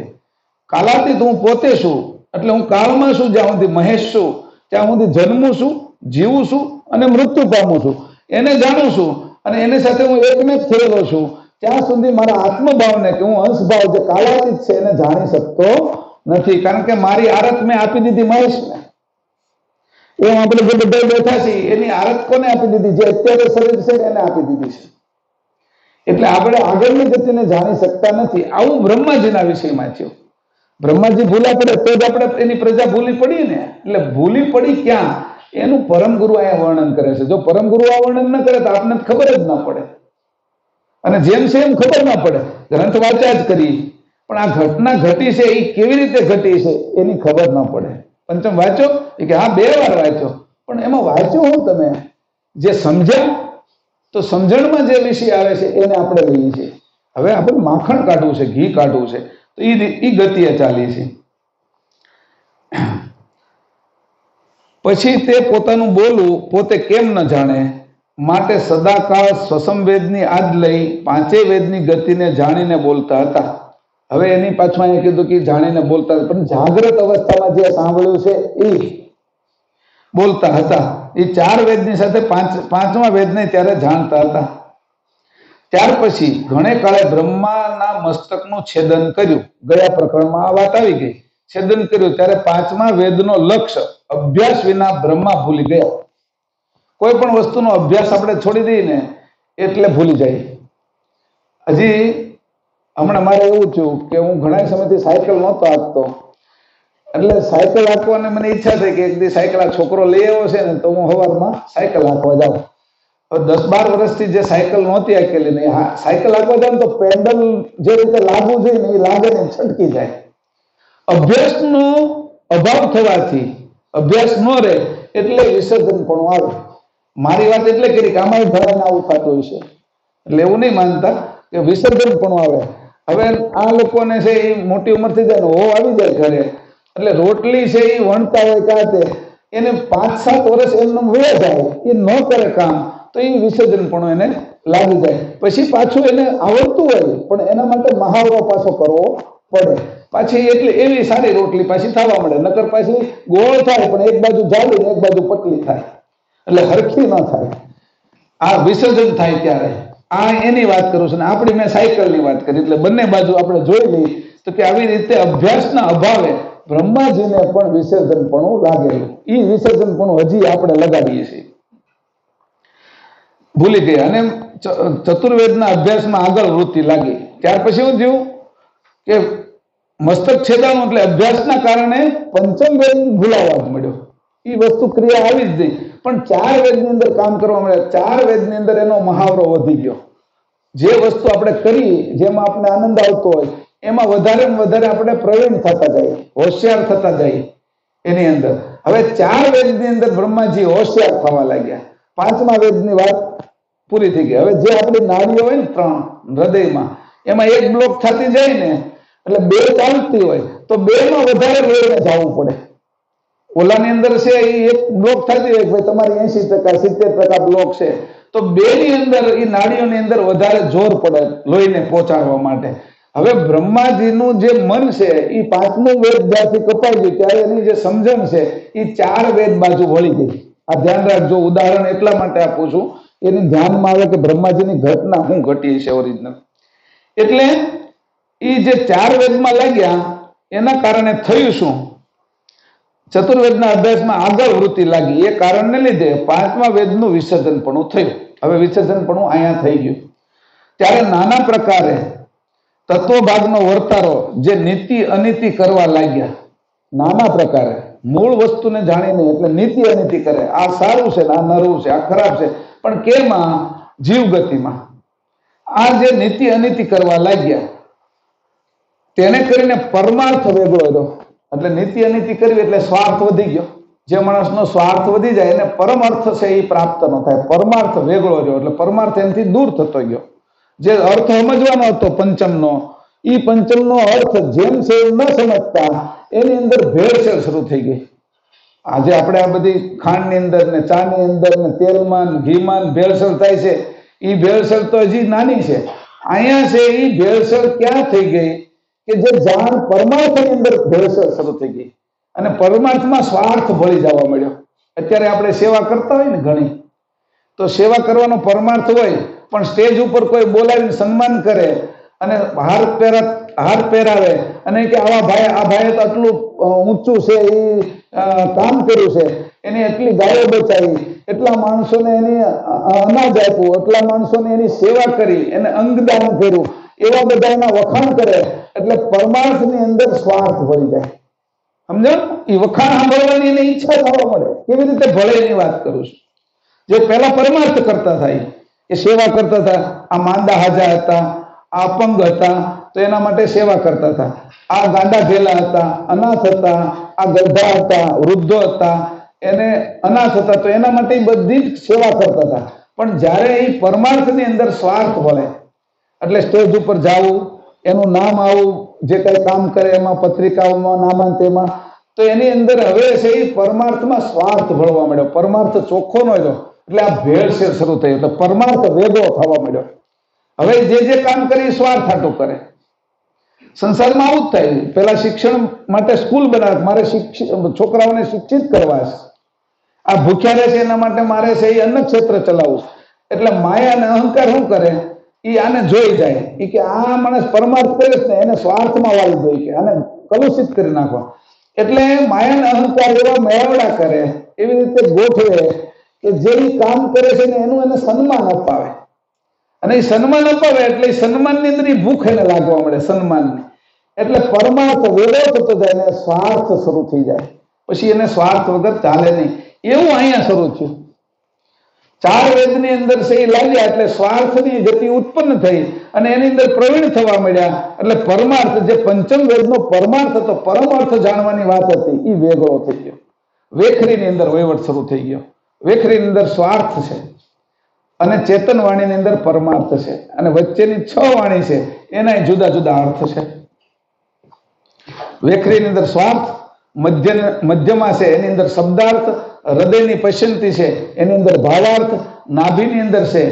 કાલાતીત, હું પોતે છું એટલે હું કાળમાં છું, જ્યાં સુધી મહેશ છું ત્યાં સુધી જન્મું છું, જીવું છું અને મૃત્યુ પામું છું, એને જાણું છું, અને એની સાથે હું એકમેક થયેલો છું. ત્યાં સુધી મારા આત્મભાવને કે હું અંશભાવ જે કાલાતીત છે એને જાણી શકતો નથી, કારણ કે મારી આરત મેં આપી દીધી મહેશને. એમ આપણે જે બધા બેઠા છીએ એની આરત કોને આપી દીધી? જે અત્યારે શરીર છે એને આપી દીધી છે. એટલે આપણે આગળની ગતિને જાણી શકતા નથી. આવું બ્રહ્માજીના વિષયમાં થયું. બ્રહ્માજી ભૂલા પડે તો જ આપણે એની પ્રજા ભૂલી પડી ને. એટલે ભૂલી પડી ક્યાં એનું પરમ ગુરુ અહીંયા વર્ણન કરે છે. જો પરમ ગુરુ આ વર્ણન ન કરે તો આપણને ખબર જ ના પડે, અને જેમ છે એમ ખબર ના પડે. ગ્રંથ વાંચ્યા જ કરી, પણ આ ઘટના ઘટી છે એ કેવી રીતે ઘટી છે એની ખબર ના પડે. પંચમ વાંચો કે હા 2 વાર વાંચો, પણ એમાં વાંચ્યો હું તમે જે સમજ્યા, તો સમજણમાં જે વિષય આવે છે એને આપણે લઈએ છીએ. હવે આપણે માખણ કાઢવું છે, ઘી કાઢવું છે, તો એ ગતિએ ચાલી છે. પછી તે પોતાનું બોલવું પોતે કેમ ન જાણે, માટે સદાકાળ સ્વસંવેદની આદ લઈ 5 વેદની ગતિને જાણીને બોલતા હતા. હવે એની પાછું અહીંયા કીધું કે જાણીને બોલતા હતા, પણ જાગ્રત અવસ્થામાં જે સાંભળ્યું છે એ બોલતા હતા. એ 4 વેદની સાથે 5મા વેદને ત્યારે જાણતા હતા. ત્યાર પછી ઘણે કાળે બ્રહ્માના મસ્તકનું છેદન કર્યું. ગયા પ્રકરણમાં આ વાત આવી ગઈ છેદન કર્યું ત્યારે પાંચમા વેદનો લક્ષ્ય અભ્યાસ વિના બ્રહ્મા ભૂલી ગયા. કોઈ પણ વસ્તુનો અભ્યાસ આપણે છોડી દઈએ ને એટલે ભૂલી જાય. હજી હમણાં મારે એવું થયું કે હું ઘણા સમયથી સાયકલ નહોતો હાંકતો, એટલે સાયકલ હાંકવાની મને ઈચ્છા થઈ કે એક દી સાયકલ આ છોકરો લઈ આવ્યો છે ને તો હું સવારમાં સાયકલ હાંકવા જાઉં. હવે 10-12 વર્ષથી જે સાયકલ નહોતી હાંકેલી ને સાયકલ હાંકવા જાઉં તો પેડલ જે રીતે લાગવું જોઈએ ને એ લાગે ને છટકી જાય. અભ્યાસનો અભાવ થવાથી અભ્યાસ ન રહે એટલે વિસર્જન પણ આવે. મારી વાત એટલે કરી કે આમાં ઘણાને આવું થતું હશે, એટલે એવું નહીં માનતા કે વિસર્જન પણ આવે. હવે આ લોકોને છે એ મોટી ઉંમર થઈ જાય ને હો આવી જાય ઘરે, એટલે રોટલી છે એ વણતા હોય કાતે એને 5-7 વર્ષ એમનું વયા જાય, એ ન કરે કામ તો એ વિસર્જન પણ એને લાગી જાય. પછી પાછું એને આવડતું હોય પણ એના માટે મહાવરો પાછો કરવો પડે. પાછી એટલે એવી સારી રોટલી પાછી થવા મળે, નકર પાછી ગોળ થાય પણ એક બાજુ જાડી ને એક બાજુ પતલી થાય, એટલે હરખી ન થાય. આ વિસર્જન થાય ત્યારે આ એની વાત કરું છું ને આપણી મેં સાયકલની વાત કરી, એટલે બંને બાજુ આપણે જોઈ લઈએ તો કે આવી રીતે અભ્યાસના અભાવે બ્રહ્માજીને પણ વિસર્જનપણું લાગેલું. એ વિસર્જનપણું હજી આપણે લગાડીએ છીએ, ભૂલી ગયા. અને ચતુર્વેદના અભ્યાસમાં આગળ વૃત્તિ લાગી. ત્યાર પછી શું થયું કે મસ્તક છેદાણું એટલે અભ્યાસના કારણે પંચમ વેદ ભૂલાવા મળ્યો. એ વસ્તુ ક્રિયા આવી જ નહીં, પણ 4 વેદની અંદર કામ કરવા મળે. 4 વેદની અંદર એનો મહાવરો વધી ગયો. જે વસ્તુ આપણે કરી જેમાં આપણે આનંદ આવતો હોય એમાં વધારે ને વધારે આપણે પ્રવીણ થતા જઈએ, હોશિયાર થતા જઈએ એની અંદર. હવે 4 વેદની અંદર બ્રહ્માજી હોશિયાર થવા લાગ્યા. 5મા વેદની વાત પૂરી થઈ ગઈ. હવે જે આપણી નાડીઓ હોય ને 3 હૃદયમાં, એમાં એક બ્લોક થતી જાય ને એટલે 2 ચાલતી હોય તો 2માં વધારે લઈને જવું પડે. ઓલાની અંદર છે એ એક બ્લોક થતી હોય ભાઈ તમારી 80% 70% બ્લોક છે તો 2 ની અંદર એ નાડીઓની અંદર વધારે જોર પડે લોહીને પહોંચાડવા માટે. હવે બ્રહ્માજીનું જે મન છે એ 5મું વેદ જ્યાંથી કપાઈ ગયું ત્યારે એની જે સમજણ છે એ 4 વેદ બાજુ વળી ગઈ. આ ધ્યાન રાખજો. ઉદાહરણ એટલા માટે આપું છું એની ધ્યાનમાં આવે કે બ્રહ્માજીની ઘટના શું ઘટી છે ઓરિજિનલ. એટલે એ જે 4 વેદમાં લાગ્યા એના કારણે થયું શું, ચતુર્વેદના અભ્યાસમાં આગળ વૃત્તિ લાગી. એ કારણને લીધે 5મા વેદનું વિસર્જન પણ થયું. હવે વિસર્જન પણ અહીંયા થઈ ગયું. ત્યારે નાના પ્રકારે તત્વભાગનો વર્તારો જે નીતિ અનીતિ કરવા લાગ્યા. નાના પ્રકારે મૂળ વસ્તુને જાણીને એટલે નીતિ અનીતિ કરે. આ સારું છે ને આ નરવું છે, આ ખરાબ છે, પણ કેમાં? જીવ ગતિમાં. આ જે નીતિ અનીતિ કરવા લાગ્યા તેને કરીને પરમાર્થ વેગળો હતો. એટલે નીતિ અનીતિ કરવી એટલે સ્વાર્થ વધી ગયો. જે માણસનો સ્વાર્થ વધી જાય એને પરમ અર્થ છે એ પ્રાપ્ત ન થાય, પરમાર્થ વેગળો રહ્યો. એટલે પરમાર્થ એનાથી દૂર થતો ગયો. જે અર્થ સમજવાનો હતો પંચમનો, એ પંચમનો અર્થ જેમ છે એમ ન સમજતા એની અંદર ભેળસેળ શરૂ થઈ ગઈ. આજે આપણે આ બધી ખાંડની અંદર ને ચાની અંદર ને તેલમાં ઘીમાં ભેળસેળ થાય છે. એ ભેળસેળ તો હજી નાની છે. અહીંયા છે એ ભેળસેળ ક્યાં થઈ ગઈ કે જે જાણ પરમાર્થની અંદર ભેળસેળ શરૂ થઈ ગઈ અને પરમાર્થમાં સ્વાર્થ ભળી જવા મળ્યો. અત્યારે આપણે સેવા કરતા હોય ને ઘણી, તો સેવા કરવાનો પરમાર્થ હોય પણ સ્ટેજ ઉપર કોઈ બોલાવીને સન્માન કરે અને હાર પહેરાવે અને કે આ ભાઈએ તો આટલું ઊંચું છે એ કામ કર્યું છે, એની એટલી ગાયો બચાવી, એટલા માણસોને એની અનાજ આપ્યું, એટલા માણસોને એની સેવા કરી, એને અંગદાન કર્યું, એવા બધા એના વખાણ કરે એટલે પરમાર્થની અંદર સ્વાર્થ ભળી જાય. સમજો? એ વખાણ સાંભળવાની એની ઈચ્છા થવા મળે. કેવી રીતે ભળે એની વાત કરું છું. જે પહેલા પરમાર્થ કરતા થાય એ સેવા કરતા હતા. આ માંદા હાજા હતા, આ અપંગ હતા તો એના માટે સેવા કરતા હતા. આ ગાંડા ઘેલા હતા, અનાથ હતા, આ ગરધા હતા, વૃદ્ધો હતા, એને અનાથ હતા તો એના માટે બધી જ સેવા કરતા હતા. પણ જ્યારે એ પરમાર્થની અંદર સ્વાર્થ ભળે એટલે સ્ટેજ ઉપર જવું, એનું નામ આવું, જે કઈ કામ કરે એમાં પત્રિકાઓમાં નામાંત તેમાં, તો એની અંદર હવે છે એ પરમાર્થમાં સ્વાર્થ ભળવા મળ્યો. પરમાર્થ ચોખ્ખો ન હતો એટલે આ ભેળસેળ શરૂ થઈ એટલે પરમાર્થ વેગો થવા મળ્યો. હવે જે કામ કરે એ સ્વાર્થ હાટું કરે. સંસારમાં આવું જ થાય. પેલા શિક્ષણ માટે સ્કૂલ બનાવે, મારે છોકરાઓને શિક્ષિત કરવા છે, આ ભૂખ્યા રહે છે એના માટે મારે છે એ અન્ન ક્ષેત્ર ચલાવવું. એટલે માયા અને અહંકાર શું કરે એ આને જોઈ જાય એ કે આ માણસ પરમાર્થ કરે છે ને એને સ્વાર્થમાં વાળી દો કે આને કલુષિત કરી નાખો. એટલે માયન અહંકાર એવા મેળવડા કરે, એવી રીતે ગોઠવે કે જે કામ કરે છે ને એનું એને સન્માન અપાવે, અને એ સન્માન અપાવે એટલે એ સન્માનની અંદર ભૂખ એને લાગવા મળે સન્માનની. એટલે પરમાર્થ વેડો થતો જાય ને સ્વાર્થ શરૂ થઈ જાય, પછી એને સ્વાર્થ વગર ચાલે નહીં. એવું અહીંયા શરૂ થયું. 4 વેદની અંદર છે એ લાગ્યા એટલે સ્વાર્થની ગતિ ઉત્પન્ન થઈ અને એની અંદર પ્રવીણ થવા મળ્યા. એટલે પરમાર્થ જે પંચમ વેદનો પરમાર્થ હતો, પરમાર્થ જાણવાની વાત હતી, એ વેગળો થઈ ગયો. વેખરીની અંદર વહીવટ શરૂ થઈ ગયો. વેખરીની અંદર સ્વાર્થ છે અને ચેતન વાણીની અંદર પરમાર્થ છે, અને વચ્ચેની 6 વાણી છે એના જુદા જુદા અર્થ છે. વેખરીની અંદર સ્વાર્થ, મધ્યમાં છે એની અંદર શબ્દાર્થ, હૃદયની પશ્યંતી છે એની અંદર ભાવાર્થ, નાભીની અંદર છે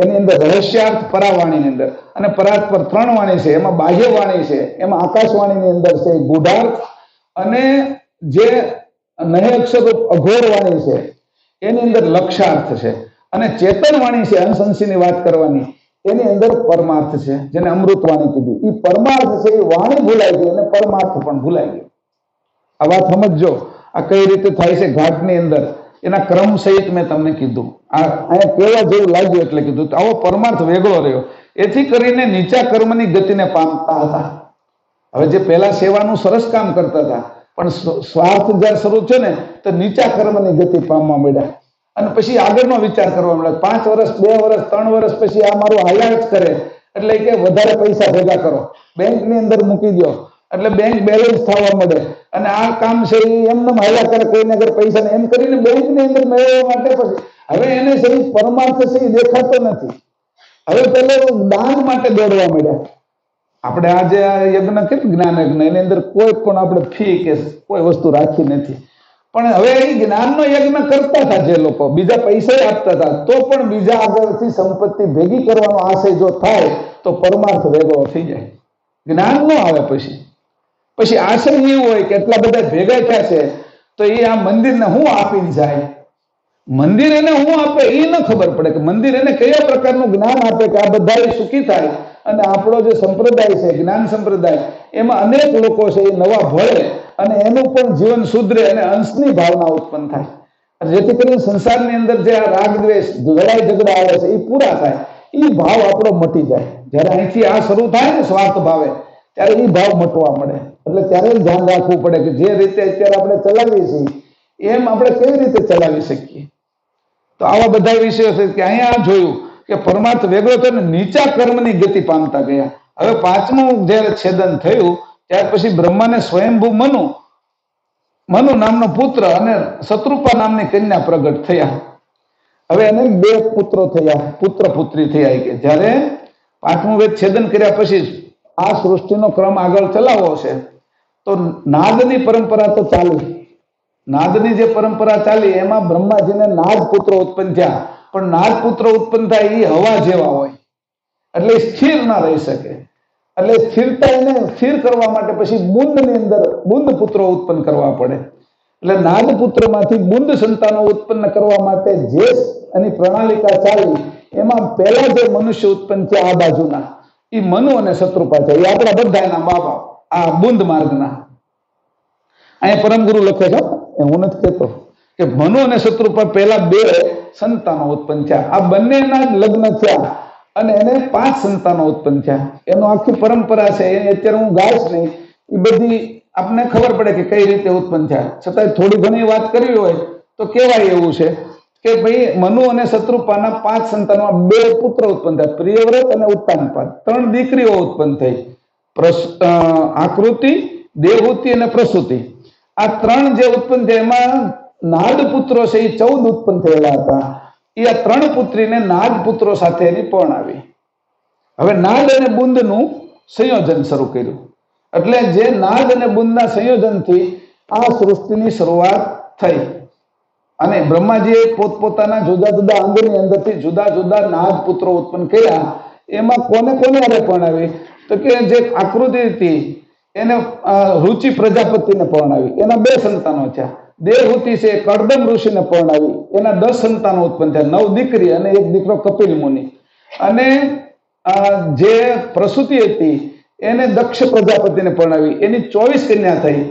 એની અંદર રહસ્યાર્થ, પરાવાણીની અંદર, અને પરાત્પર 3 વાણી છે એમાં બાહ્ય વાણી છે, એમાં આકાશવાણીની અંદર છે ગૂઢાર્થ, અને જે નહે અક્ષર અઘોર વાણી છે એની અંદર લક્ષાર્થ છે, અને ચેતન વાણી છે અંશની વાત કરવાની એની અંદર પરમાર્થ છે, જેને અમૃત વાણી કીધી. એ પરમાર્થ છે એ વાણી ભૂલાઈ ગઈ અને પરમાર્થ પણ ભૂલાઈ ગયો. આ વાત સમજો, આ કઈ રીતે થાય છે ઘાટની અંદર, એના ક્રમ સહિત મેં તમને કીધું. અહીંયા કેવા જેવું લાગ્યું એટલે કીધું. તો આવો પરમાર્થ વેગળો રહ્યો, એથી કરીને નીચા કર્મની ગતિને પામતા હતા. હવે જે પહેલા સેવાનું સરસ કામ કરતા હતા, પણ સ્વાર્થ જ્યારે શરૂ થયો ને તો નીચા કર્મની ગતિ પામવા મળ્યા, અને પછી આગળનો વિચાર કરવા મળ્યો. 5 વર્ષ 2 વર્ષ 3 વર્ષ પછી આ મારું હાલ્યા જ કરે, એટલે કે વધારે પૈસા ભેગા કરો, બેંકની અંદર મૂકી દો, એટલે બેંક બેલેન્સ થવા મળે, અને આ કામ છે એમને હાલ્યા કરે, કોઈને અગર પૈસા ને એમ કરીને બેંકની અંદર મેળવવા માટે પછી હવે એને છે પરમાર્થ છે એ દેખાતો નથી. હવે પેલો દાન માટે દોડવા મળ્યા. આપણે આજે આ યજ્ઞ કેટલું જ્ઞાન યજ્ઞ, એની અંદર કોઈ પણ આપણે ફી કે કોઈ વસ્તુ રાખી નથી, પણ હવે એ જ્ઞાનનો યજ્ઞ કરતા હતા જે લોકો, બીજા પૈસા આપતા હતા, તો પણ બીજા આગળથી સંપત્તિ ભેગી કરવાનો આશય જો થાય તો પરમાર્થ વેગળો થઈ જાય. જ્ઞાન ન આવે પછી આશય એવું હોય કે એટલા બધા ભેગા થયા છે તો એ આ મંદિરને હું આપીને જાય, મંદિર એને હું આપે એ ન ખબર પડે કે મંદિર એને કયા પ્રકારનું જ્ઞાન આપે કે આ બધા સુખી થાય. અને આપણો જે સંપ્રદાય છે જ્ઞાન સંપ્રદાય, એમાં અનેક લોકો છે એ નવા ભળે અને એનું પણ જીવન સુધરે અને અંશની ભાવના ઉત્પન્ન થાય, જેથી કરીને સંસારની અંદર જે આ રાગ દ્વેષ લડાઈ ઝઘડા આવે છે એ પૂરા થાય, એ ભાવ આપણો મટી જાય. જયારે અહીંથી આ શરૂ થાય ને સ્વાર્થ ભાવે, ત્યારે એ ભાવ મટવા મળે. એટલે ત્યારે ધ્યાન રાખવું પડે કે જે રીતે અત્યારે આપણે ચલાવીએ છીએ એમ આપણે કેવી રીતે ચલાવી શકીએ. તો આવા બધા વિષયો છે કે અહીંયા જોયું કે પરમાર્થ વેગળો થયો ને નીચા કર્મની ગતિ પામતા ગયા. હવે 5મું જયારે છેદન થયું ત્યાર પછી બ્રહ્માને સ્વયંભૂ મનુ નામનો પુત્ર અને શત્રુપા નામની કન્યા પ્રગટ થયા. હવે એને 2 પુત્રો થયા, પુત્ર પુત્રી થયા. કે જયારે 5મું વેદ છેદન કર્યા પછી આ સૃષ્ટિનો ક્રમ આગળ ચલાવવો છે તો નાદની પરંપરા તો ચાલી. નાદની જે પરંપરા ચાલી એમાં બ્રહ્માજીને નાદ પુત્રો ઉત્પન્ન થયા, પણ નાદ પુત્રો ઉત્પન્ન થાય એ હવા જેવા હોય એટલે સ્થિર ના રહી શકે. એટલે સ્થિરતા એને સ્થિર કરવા માટે પછી બુંદની અંદર બુંદ પુત્રો ઉત્પન્ન કરવા પડે. એટલે નાદ પુત્રમાંથી બુંદ સંતાનો ઉત્પન્ન કરવા માટે જે એની પ્રણાલિકા ચાલી એમાં પહેલા જે મનુષ્ય ઉત્પન્ન થયા આ બાજુના એ મનુ અને શત્રુપા છે. એ આપણા બધાના બાપા આ બુંદ માર્ગના. અહીંયા પરમગુરુ લખે છે, હું નથી કહેતો કે મનુ અને શત્રુપા પહેલા 2 સંતાનો ઉત્પન્ન થયા. આ બંનેના લગ્ન થયા અને એને 5 સંતાનો ઉત્પન્ન થયા. એનો આખી પરંપરા છે, એ અત્યારે હું ગાઈશ નહીં, એ બધી આપને ખબર પડે કે કઈ રીતે ઉત્પન્ન થયા. છતાંય થોડી ઘણી વાત કરવી હોય તો કેવાય એવું છે કે ભાઈ મનુ અને શત્રુપાના 5 સંતાનમાં 2 પુત્ર ઉત્પન્ન થયા, પ્રિયવ્રત અને ઉત્તાનપાદ. 3 દીકરીઓ ઉત્પન્ન થઈ, આકૃતિ, દેવહૂતિ અને પ્રસૂતિ. આ 3 જે ઉત્પન્ન થયા એમાં નાદ પુત્રો છે એ 14 ઉત્પન્ન થયેલા હતા. એ આ 3 પુત્રીને નાદ પુત્રો સાથે એની પરણાવી. હવે નાદ અને બુંદનું સંયોજન શરૂ કર્યું. એટલે જે નાદ અને બુંદના સંયોજનથી આ સૃષ્ટિની શરૂઆત થઈ. અને બ્રહ્માજીએ પોતપોતાના જુદા જુદા અંગની અંદરથી જુદા જુદા નાદ પુત્રો ઉત્પન્ન કર્યા. એમાં કોને કોને અરે પરણાવી તો કે જે આકૃતિ હતી એને રુચિ પ્રજાપતિને પરણાવી, એના 2 સંતાનો થયા. દેવહૂતિ છે કરદમ ઋષિને પરણાવી, એના 10 સંતાનો ઉત્પન્ન થયા, 9 દીકરી અને 1 દીકરો કપિલ મુનિ. અને જે પ્રસૂતિ હતી એને દક્ષ પ્રજાપતિને પરણાવી, એની 24 કન્યા થઈ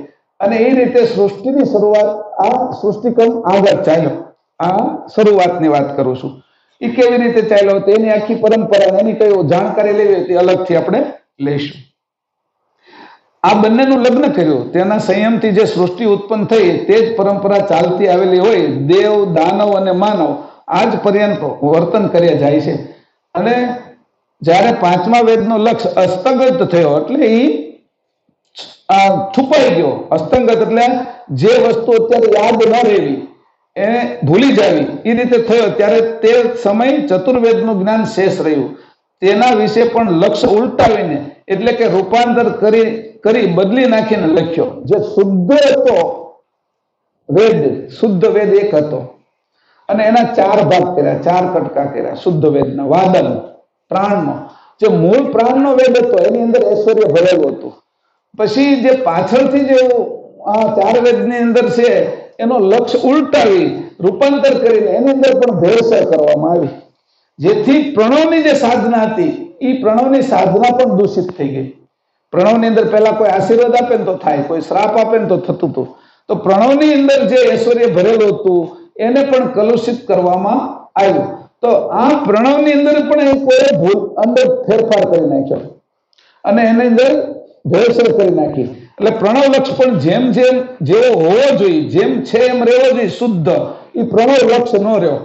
અને એ રીતે સૃષ્ટિની શરૂઆત, આ સૃષ્ટિક્રમ આગળ ચાલ્યો. આ શરૂઆતની વાત કરું છું. એ કેવી રીતે ચાલ્યો તેની આખી પરંપરા, એની કઈ જાણકારી લેવી તે અલગથી આપણે લઈશું. આ બંનેનું લગ્ન કર્યું, તેના સંયમથી જે સૃષ્ટિ ઉત્પન્ન થઈ તે જ પરંપરા ચાલતી આવેલી હોય. દેવ, દાનવ અને માનવ આજ પર્યંત વર્તન કર્યા જાય છે. અને જ્યારે પાંચમા વેદનો લક્ષ્ય અસ્તંગત થયો એટલે એ છુપાઈ ગયો. અસ્તંગત એટલે જે વસ્તુ અત્યારે યાદ ન રહેવી, એને ભૂલી જાવી, એ રીતે થયો ત્યારે તે સમય ચતુર્વેદનું જ્ઞાન શેષ રહ્યું. તેના વિશે પણ લક્ષ્ય ઉલટાવીને એટલે કે રૂપાંતર કરી બદલી નાખીને લખ્યો. જે શુદ્ધ હતો વેદ, શુદ્ધ વેદ એક હતો અને એના 4 ભાગ કર્યા, 4 કટકા કર્યા શુદ્ધ વેદના. વાદન પ્રાણનો, જે મૂળ પ્રાણનો વેદ હતો એની અંદર ઐશ્વર્ય ભરેલું હતું. પછી જે પાછળથી જે આ 4 વેદની અંદર છે એનો લક્ષ્ય ઉલટાવી રૂપાંતર કરીને એની અંદર પણ ભેળસેળ કરવામાં આવી, જેથી પ્રણવની જે સાધના હતી એ પ્રણવની સાધના પણ દૂષિત થઈ ગઈ. પ્રણવની અંદર પહેલા કોઈ આશીર્વાદ આપે ને તો થાય, કોઈ શ્રાપ આપે ને તો થતું હતું. તો પ્રણવની અંદર જે ઐશ્વર્ય ભરેલું હતું એને પણ કલુષિત કરવામાં આવ્યું. તો આ પ્રણવની અંદર પણ કોઈ ભૂલ અંદર ફેરફાર કરી નાખ્યો અને એની અંદર ભેળસેળ કરી નાખી. એટલે પ્રણવ લક્ષ પણ જેમ જેમ જેવો હોવો જોઈએ, જેમ છે એમ રહેવો જોઈએ શુદ્ધ, એ પ્રણવ લક્ષ ન રહ્યો.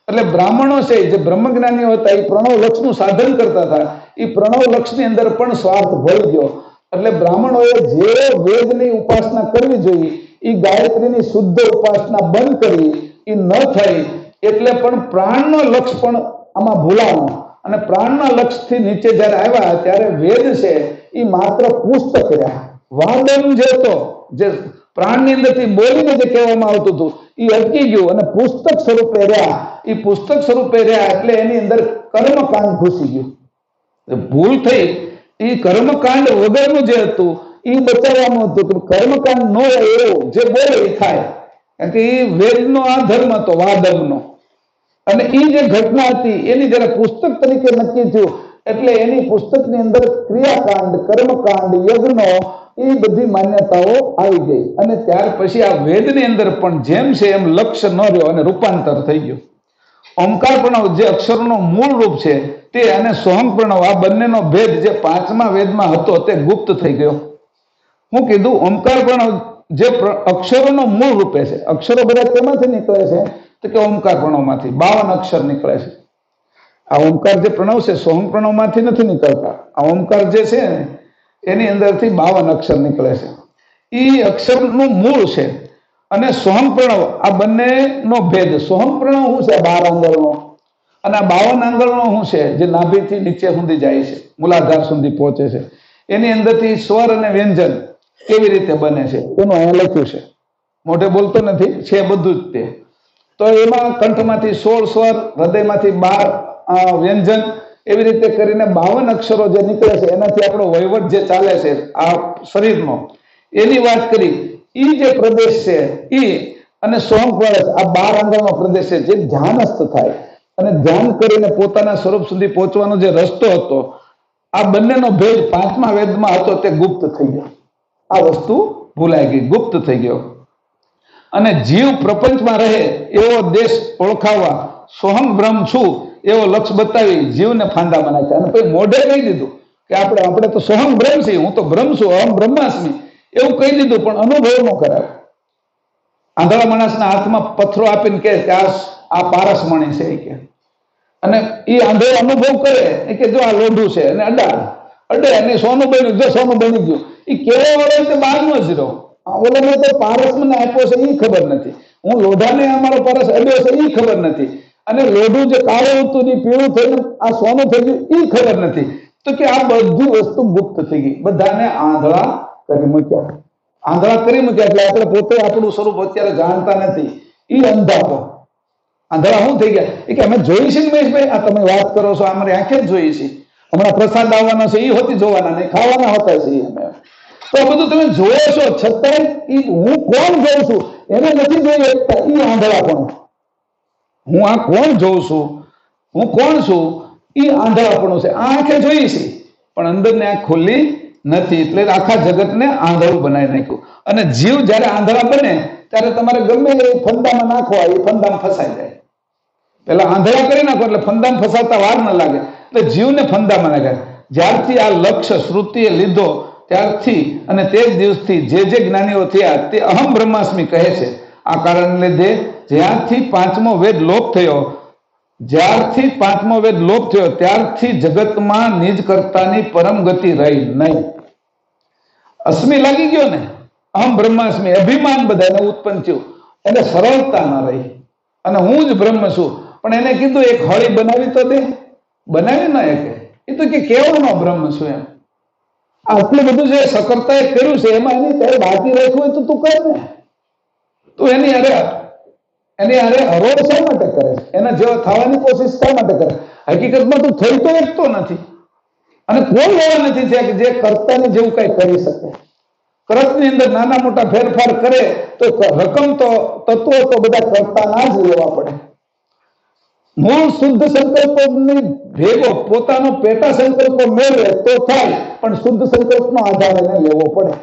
એટલે બ્રાહ્મણો છે જે બ્રહ્મજ્ઞાનીઓ હતા એ પ્રણવ લક્ષનું સાધન કરતા હતા, એ પ્રણવ લક્ષની અંદર પણ સ્વાર્થ ભળી ગયો. એટલે બ્રાહ્મણોએ જે વેદની ઉપાસના કરવી જોઈએ એ ગાયત્રીની શુદ્ધ ઉપાસના બંધ કરી, એ ન થઈ એટલે પણ પ્રાણનો લક્ષ પણ આમાં ભૂલાનો. અને પ્રાણના લક્ષથી નીચે જયારે આવ્યા ત્યારે વેદ છે એ માત્ર પુસ્તક રહ્યા. વાદન જે હતો, જે પ્રાણની અંદરથી બોલીને જે કહેવામાં આવતું હતું એ અટકી ગયું અને પુસ્તક સ્વરૂપે રહ્યા. એ પુસ્તક સ્વરૂપે રહ્યા એટલે એની અંદર કર્મકાંડ ઘૂસી ગયું. ભૂલ થઈ, એ કર્મકાંડ વગરનું જે હતું એ બચાવવાનું હતું કે કર્મકાંડ ન હોય એવું જે બોલે એ થાય. કારણ કે એ વેદનો આ ધર્મ હતો વાદમનો. અને એ જે ઘટના હતી એની જયારે પુસ્તક તરીકે નક્કી થયું એટલે એની પુસ્તકની અંદર ક્રિયાકાંડ, કર્મકાંડ, યજ્ઞો, એ બધી માન્યતાઓ આવી ગઈ. અને ત્યાર પછી આ વેદની અંદર પણ જેમ છે એમ લક્ષ્ય ન રહ્યો અને રૂપાંતર થઈ ગયું. ઓમકાર પ્રણવ જે અક્ષરોનો મૂળ રૂપ છે તે અને સોહમ પ્રણવ આ બંનેનો ભેદ જે પાંચમા વેદમાં હતો તે ગુપ્ત થઈ ગયો. હું કીધું ઓમકાર પ્રણવ જે અક્ષરોનો મૂળ રૂપે છે, અક્ષરો બધા તેમાંથી નીકળે છે તો કે ઓમકાર પ્રણવમાંથી 52 અક્ષર નીકળે છે. આ ઓમકાર જે પ્રણવ છે સોહમ પ્રણવમાંથી નથી નીકળતા. આ ઓમકાર જે છે એની અંદરથી 52 અક્ષર નીકળે છે. એ અક્ષરનું મૂળ છે. અને સોહમ પ્રણવ આ બંનેનો ભેદ. સોહમ પ્રણવ શું છે? 12 આંગળનો. અને આ 52 આંગળનો શું છે? જે નાભીથી નીચે સુધી જાય છે, મૂલાધાર સુધી પહોંચે છે. એની અંદરથી સ્વર અને વ્યંજન કેવી રીતે બને છે એનું અહીંયા લખ્યું છે. મોઢે બોલતો નથી, છે બધું જ તે. તો એમાં કંઠમાંથી 16 સ્વર, હૃદયમાંથી 12 વ્યંજન, એવી રીતે કરીને 52 અક્ષરો જે નીકળે છે એનાથી આપણો વહીવટ જે ચાલે છે આ શરીરનો, એની વાત કરી. એ જે પ્રદેશ છે એ અને સોમ પ્રદેશ આ 12 આંગળનો પ્રદેશ છે જે ધ્યાનસ્થ થાય અને ધ્યાન કરીને પોતાના સ્વરૂપ સુધી પહોંચવાનો જે રસ્તો હતો, આ બંનેનો ભેદ પાંચમા વેદમાં હતો તે ગુપ્ત થઈ ગયો. આ વસ્તુ ભૂલાઈ ગઈ, ગુપ્ત થઈ ગયો. અને જીવ પ્રપંચમાં રહે એવો દેશ ઓળખાવવા સોહમ બ્રહ્મ છું એવો લક્ષ્ય બતાવી જીવને ફાંદામાં નાખ્યા. અને પછી મોઢે કહી દીધું કે આપણે તો સોહમ બ્રહ્મ છીએ, હું તો બ્રહ્મ છું, અહમ બ્રહ્માસ્મી, એવું કહી દીધું. પણ અનુભવ ન કરાવે. આંધળા માણસના હાથમાં પથ્થરો આપીને કહે કે આ પારસમણી છે કે, અને એ આંધળો અનુભવ કરે કે જો આ લોઢું છે અને અડે અને સોનું બન્યું, જો સોનું બની ગયું. એ કેવા વાળો તે બહારનો જ રહ્યો. ઓલાને તો પારસ મને આપ્યો છે એ ખબર નથી, હું લોઢાને અમારો પારસ અડ્યો છે એ ખબર નથી, અને લોઢું જે કાળું હતું એ પીળું થયું આ સોનું થઈ ગયું એ ખબર નથી. તો કે આ બધી વસ્તુ ગુપ્ત થઈ ગઈ. બધાને આંધળા કરી મૂક્યા. આંધળા કરી મૂક્યા એટલે આપણે પોતે આપણું સ્વરૂપ અત્યારે જાણતા નથી. એ અંધાપો. આંધળા શું થઈ ગયા? એ કે અમે જોઈ છે ને મહેશભાઈ, આ તમે વાત કરો છો અમારી આંખે જ જોઈ છે. હમણાં પ્રસાદ આવવાનો છે એ હોતી જોવાના નહીં, ખાવાના હોતા છે અમે. તો આ બધું તમે જોયો છો છતાં હું કોણ જોઉં છું એને નથી જોઈ શકતા. એ આંધળા પણ હું આ કોણ જોઉં છું, હું કોણ છું એ આંધળાપણું છે. આ આંખે જોઈ છે પણ અંદરની આંખ ખુલ્લી નથી, એટલે આખા જગતને આંધળું બનાવી નાખ્યું. અને જીવ જ્યારે આંધળા બને ત્યારે તમારે ગમે એ ફંદામાં નાખવા એ ફંદામાં ફસાઈ જાય. પેલા આંધળા કરી નાખો એટલે ફંદામાં ફસાતા વાર ન લાગે, એટલે જીવને ફંદામાં નાખે. જ્યારથી આ લક્ષ્ય શ્રુતિએ લીધો ત્યારથી અને તે જ દિવસથી જે જ્ઞાનીઓ થયા તે અહમ બ્રહ્માસ્મિ કહે છે. આ કારણ લીધે જ્યારથી પાંચમો વેદ લોપ થયો, ત્યારથી જગતમાં નિજ કર્તાની પરમ ગતિ રહી નહીં. અસ્મિ લાગી ગયો ને, અહમ બ્રહ્માસ્મિ, અભિમાન બધાને ઉત્પન્ન થયું, એને સરળતા ના રહી અને હું જ બ્રહ્મ છું. પણ એને કીધું એક હળી બનાવી તો દે, બનાવી ના શકે. એ તો કે કેવળનો બ્રહ્મ છું એમ. આટલું બધું જે સકર્તાએ કર્યું છે એમાં એની કઈ બાકી રાખ્યું હોય તો તું કર ને. તું એની અરે હરોળ શા માટે કરે? એના જેવા થવાની કોશિશ શા માટે કરે? હકીકતમાં તું થઈ તો એકતો નથી અને કોઈ એવા નથી થયા કે જે કર્તાને જેવું કઈ કરી શકે. કર્તની અંદર નાના મોટા ફેરફાર કરે તો રકમ તો તત્વો તો બધા કર્તાના જ લેવા પડે. મૂળ શુદ્ધ સંકલ્પની ભેગો પોતાનો પેટા સંકલ્પ મેળવે તો થાય, પણ શુદ્ધ સંકલ્પનો આધાર એને લેવો પડે.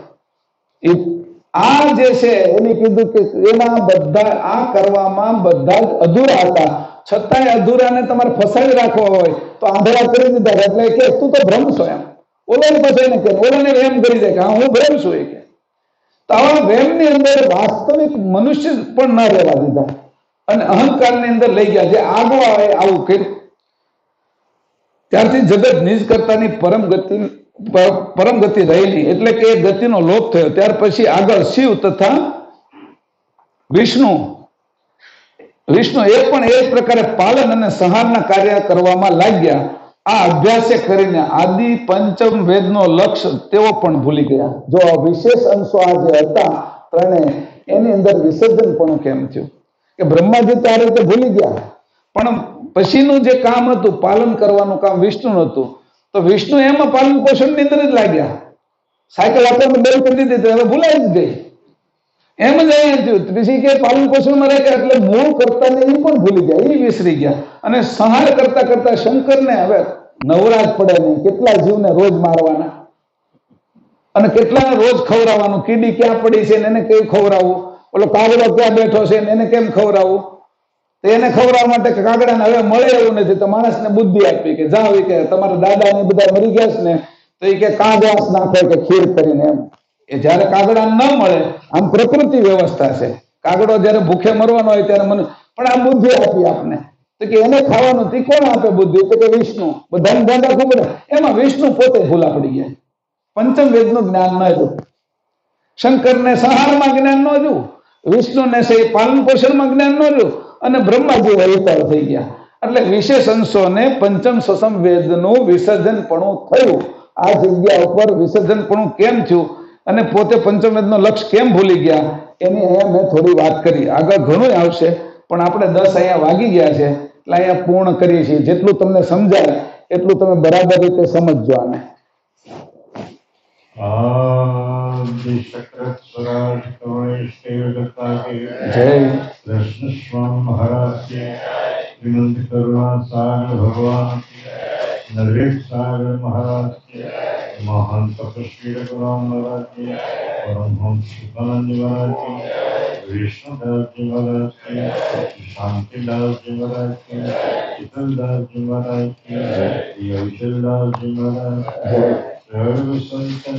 આ જે છે એને કીધું કે એમાં બધા આ કરવામાં બધા જ અધૂરા હતા, છતાંય અધૂરાને તમારે ફસાવી રાખવો હોય તો આંધળા કરી દીધા. એટલે કે તું તો બ્રહ્મ છો એમ. ઓલાને પછી એને કે ઓલાને વેમ કરી દે કે હા હું બ્રહ્મ છું. એ કે તો આવા વેમની અંદર વાસ્તવિક મનુષ્ય પણ ના રહેવા દીધા અને અહંકારની અંદર લઈ ગયા. જે આગળ આવે આવું કર્યું ત્યારથી જગત નિજ કર્તાની પરમ ગતિ રહેલી, એટલે કે એ ગતિનો લોપ થયો. ત્યાર પછી આગળ શિવ તથા વિષ્ણુ એ પણ એ પ્રકારે પાલન અને સંહારના કાર્ય કરવામાં લાગ્યા. આ અભ્યાસે કરીને આદિ પંચમ વેદનો લક્ષ્ય તેઓ પણ ભૂલી ગયા. જો વિશેષ અંશો આ જે હતા ત્રણે, એની અંદર વિસર્જન પણ કેમ થયું કે બ્રહ્માજી તો આ રીતે ભૂલી ગયા, પણ પછીનું જે કામ હતું પાલન કરવાનું કામ વિષ્ણુ હતું, તો વિષ્ણુ એમાં પાલન પોષણની અંદર જ લાગ્યા. સાયકલ આપણને બંધ કરી દીધી હવે ભૂલાઈ જ ગઈ. એમ જ અહીંયા થયું. પછી કે પાલન પોષણમાં રહી ગયા એટલે મૂળ કર્તાને એ પણ ભૂલી ગયા, એ વિસરી ગયા. અને સંહાર કરતા કરતા શંકરને હવે નવરાજ પડે નહીં. કેટલા જીવને રોજ મારવાના અને કેટલાને રોજ ખવડાવવાનું. કીડી ક્યાં પડી છે એને કેવું ખવડાવવું, ઓલો કાગડો ક્યાં બેઠો છે એને કેમ ખવડાવવું. તો એને ખવડાવવા માટે કાગડાને હવે મળે એવું નથી, તો માણસને બુદ્ધિ આપી કે જાઓ કે તમારા દાદા ને બધા મરી ગયા છે ને, તો એ કે કાગડાસ નાખે કે ખીર કરીને એમ. એ જયારે કાગડા ન મળે, આમ પ્રકૃતિ વ્યવસ્થા છે. કાગડો જયારે ભૂખે મરવાનો હોય ત્યારે મને પણ આ બુદ્ધિ આપી આપને, તો કે એને ખાવાનું તે કોણ આપે બુદ્ધિ? તો કે વિષ્ણુ. બધાને દાદા ખબર, એમાં વિષ્ણુ પોતે ભૂલા પડી ગયા. પંચમ વેદનું જ્ઞાન ન હતું. શંકરને સંહારમાં જ્ઞાન ન હતું, વિષ્ણુને છે પાલન પોષણમાં જ્ઞાન ન હતું, અને બ્રહ્માજી વૈતાળ થઈ ગયા. એટલે વિશેષ અંશોને પંચમ સસમ વેદનું વિસર્જનપણું થયું. આ જગ્યા ઉપર વિસર્જનપણું કેમ થયું અને પોતે પંચમ વેદનો લક્ષ્ય કેમ ભૂલી ગયા એની અહીંયા મેં થોડી વાત કરી. આગળ ઘણું આવશે પણ આપણે 10 અહીંયા વાગી ગયા છે એટલે અહીંયા પૂર્ણ કરીએ છીએ. જેટલું તમને સમજાય એટલું તમે બરાબર રીતે સમજજો આને. જય કૃષ્ણ સ્વામી મહારાજ શ્રીમંત કરુણા સાગર ભગવાન નરેશ સાગર મહારાજ મહાન તપસ્વી રઘુરામ મહારાજ પરમહંસ સુખાનંદ મહારાજ વિષ્ણુદાસજી મહારાજ શાંતિદાસજી મહારાજ શીતલદાસજી મહારાજ વિશલદાસજી મહારાજ સર્વ સંતન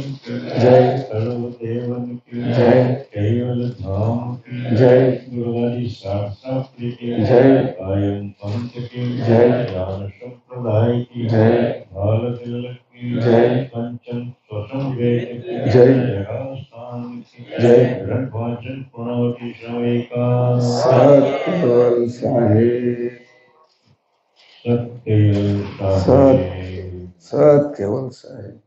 જય સર્વ દેવન જય કેવલ ધામ જય ગુરુવારી શાસ્ત્રી જય આયન પંથ की જય ज्ञान संप्रदाय की જય बाल तिलक की जय पंचम स्वसम वेद की जय जगास्थान की जय ग्रंथवाचन पूर्णावती समय का સત્યવલ સાહેબ सत्य साहेब સત્યવલ સાહેબ.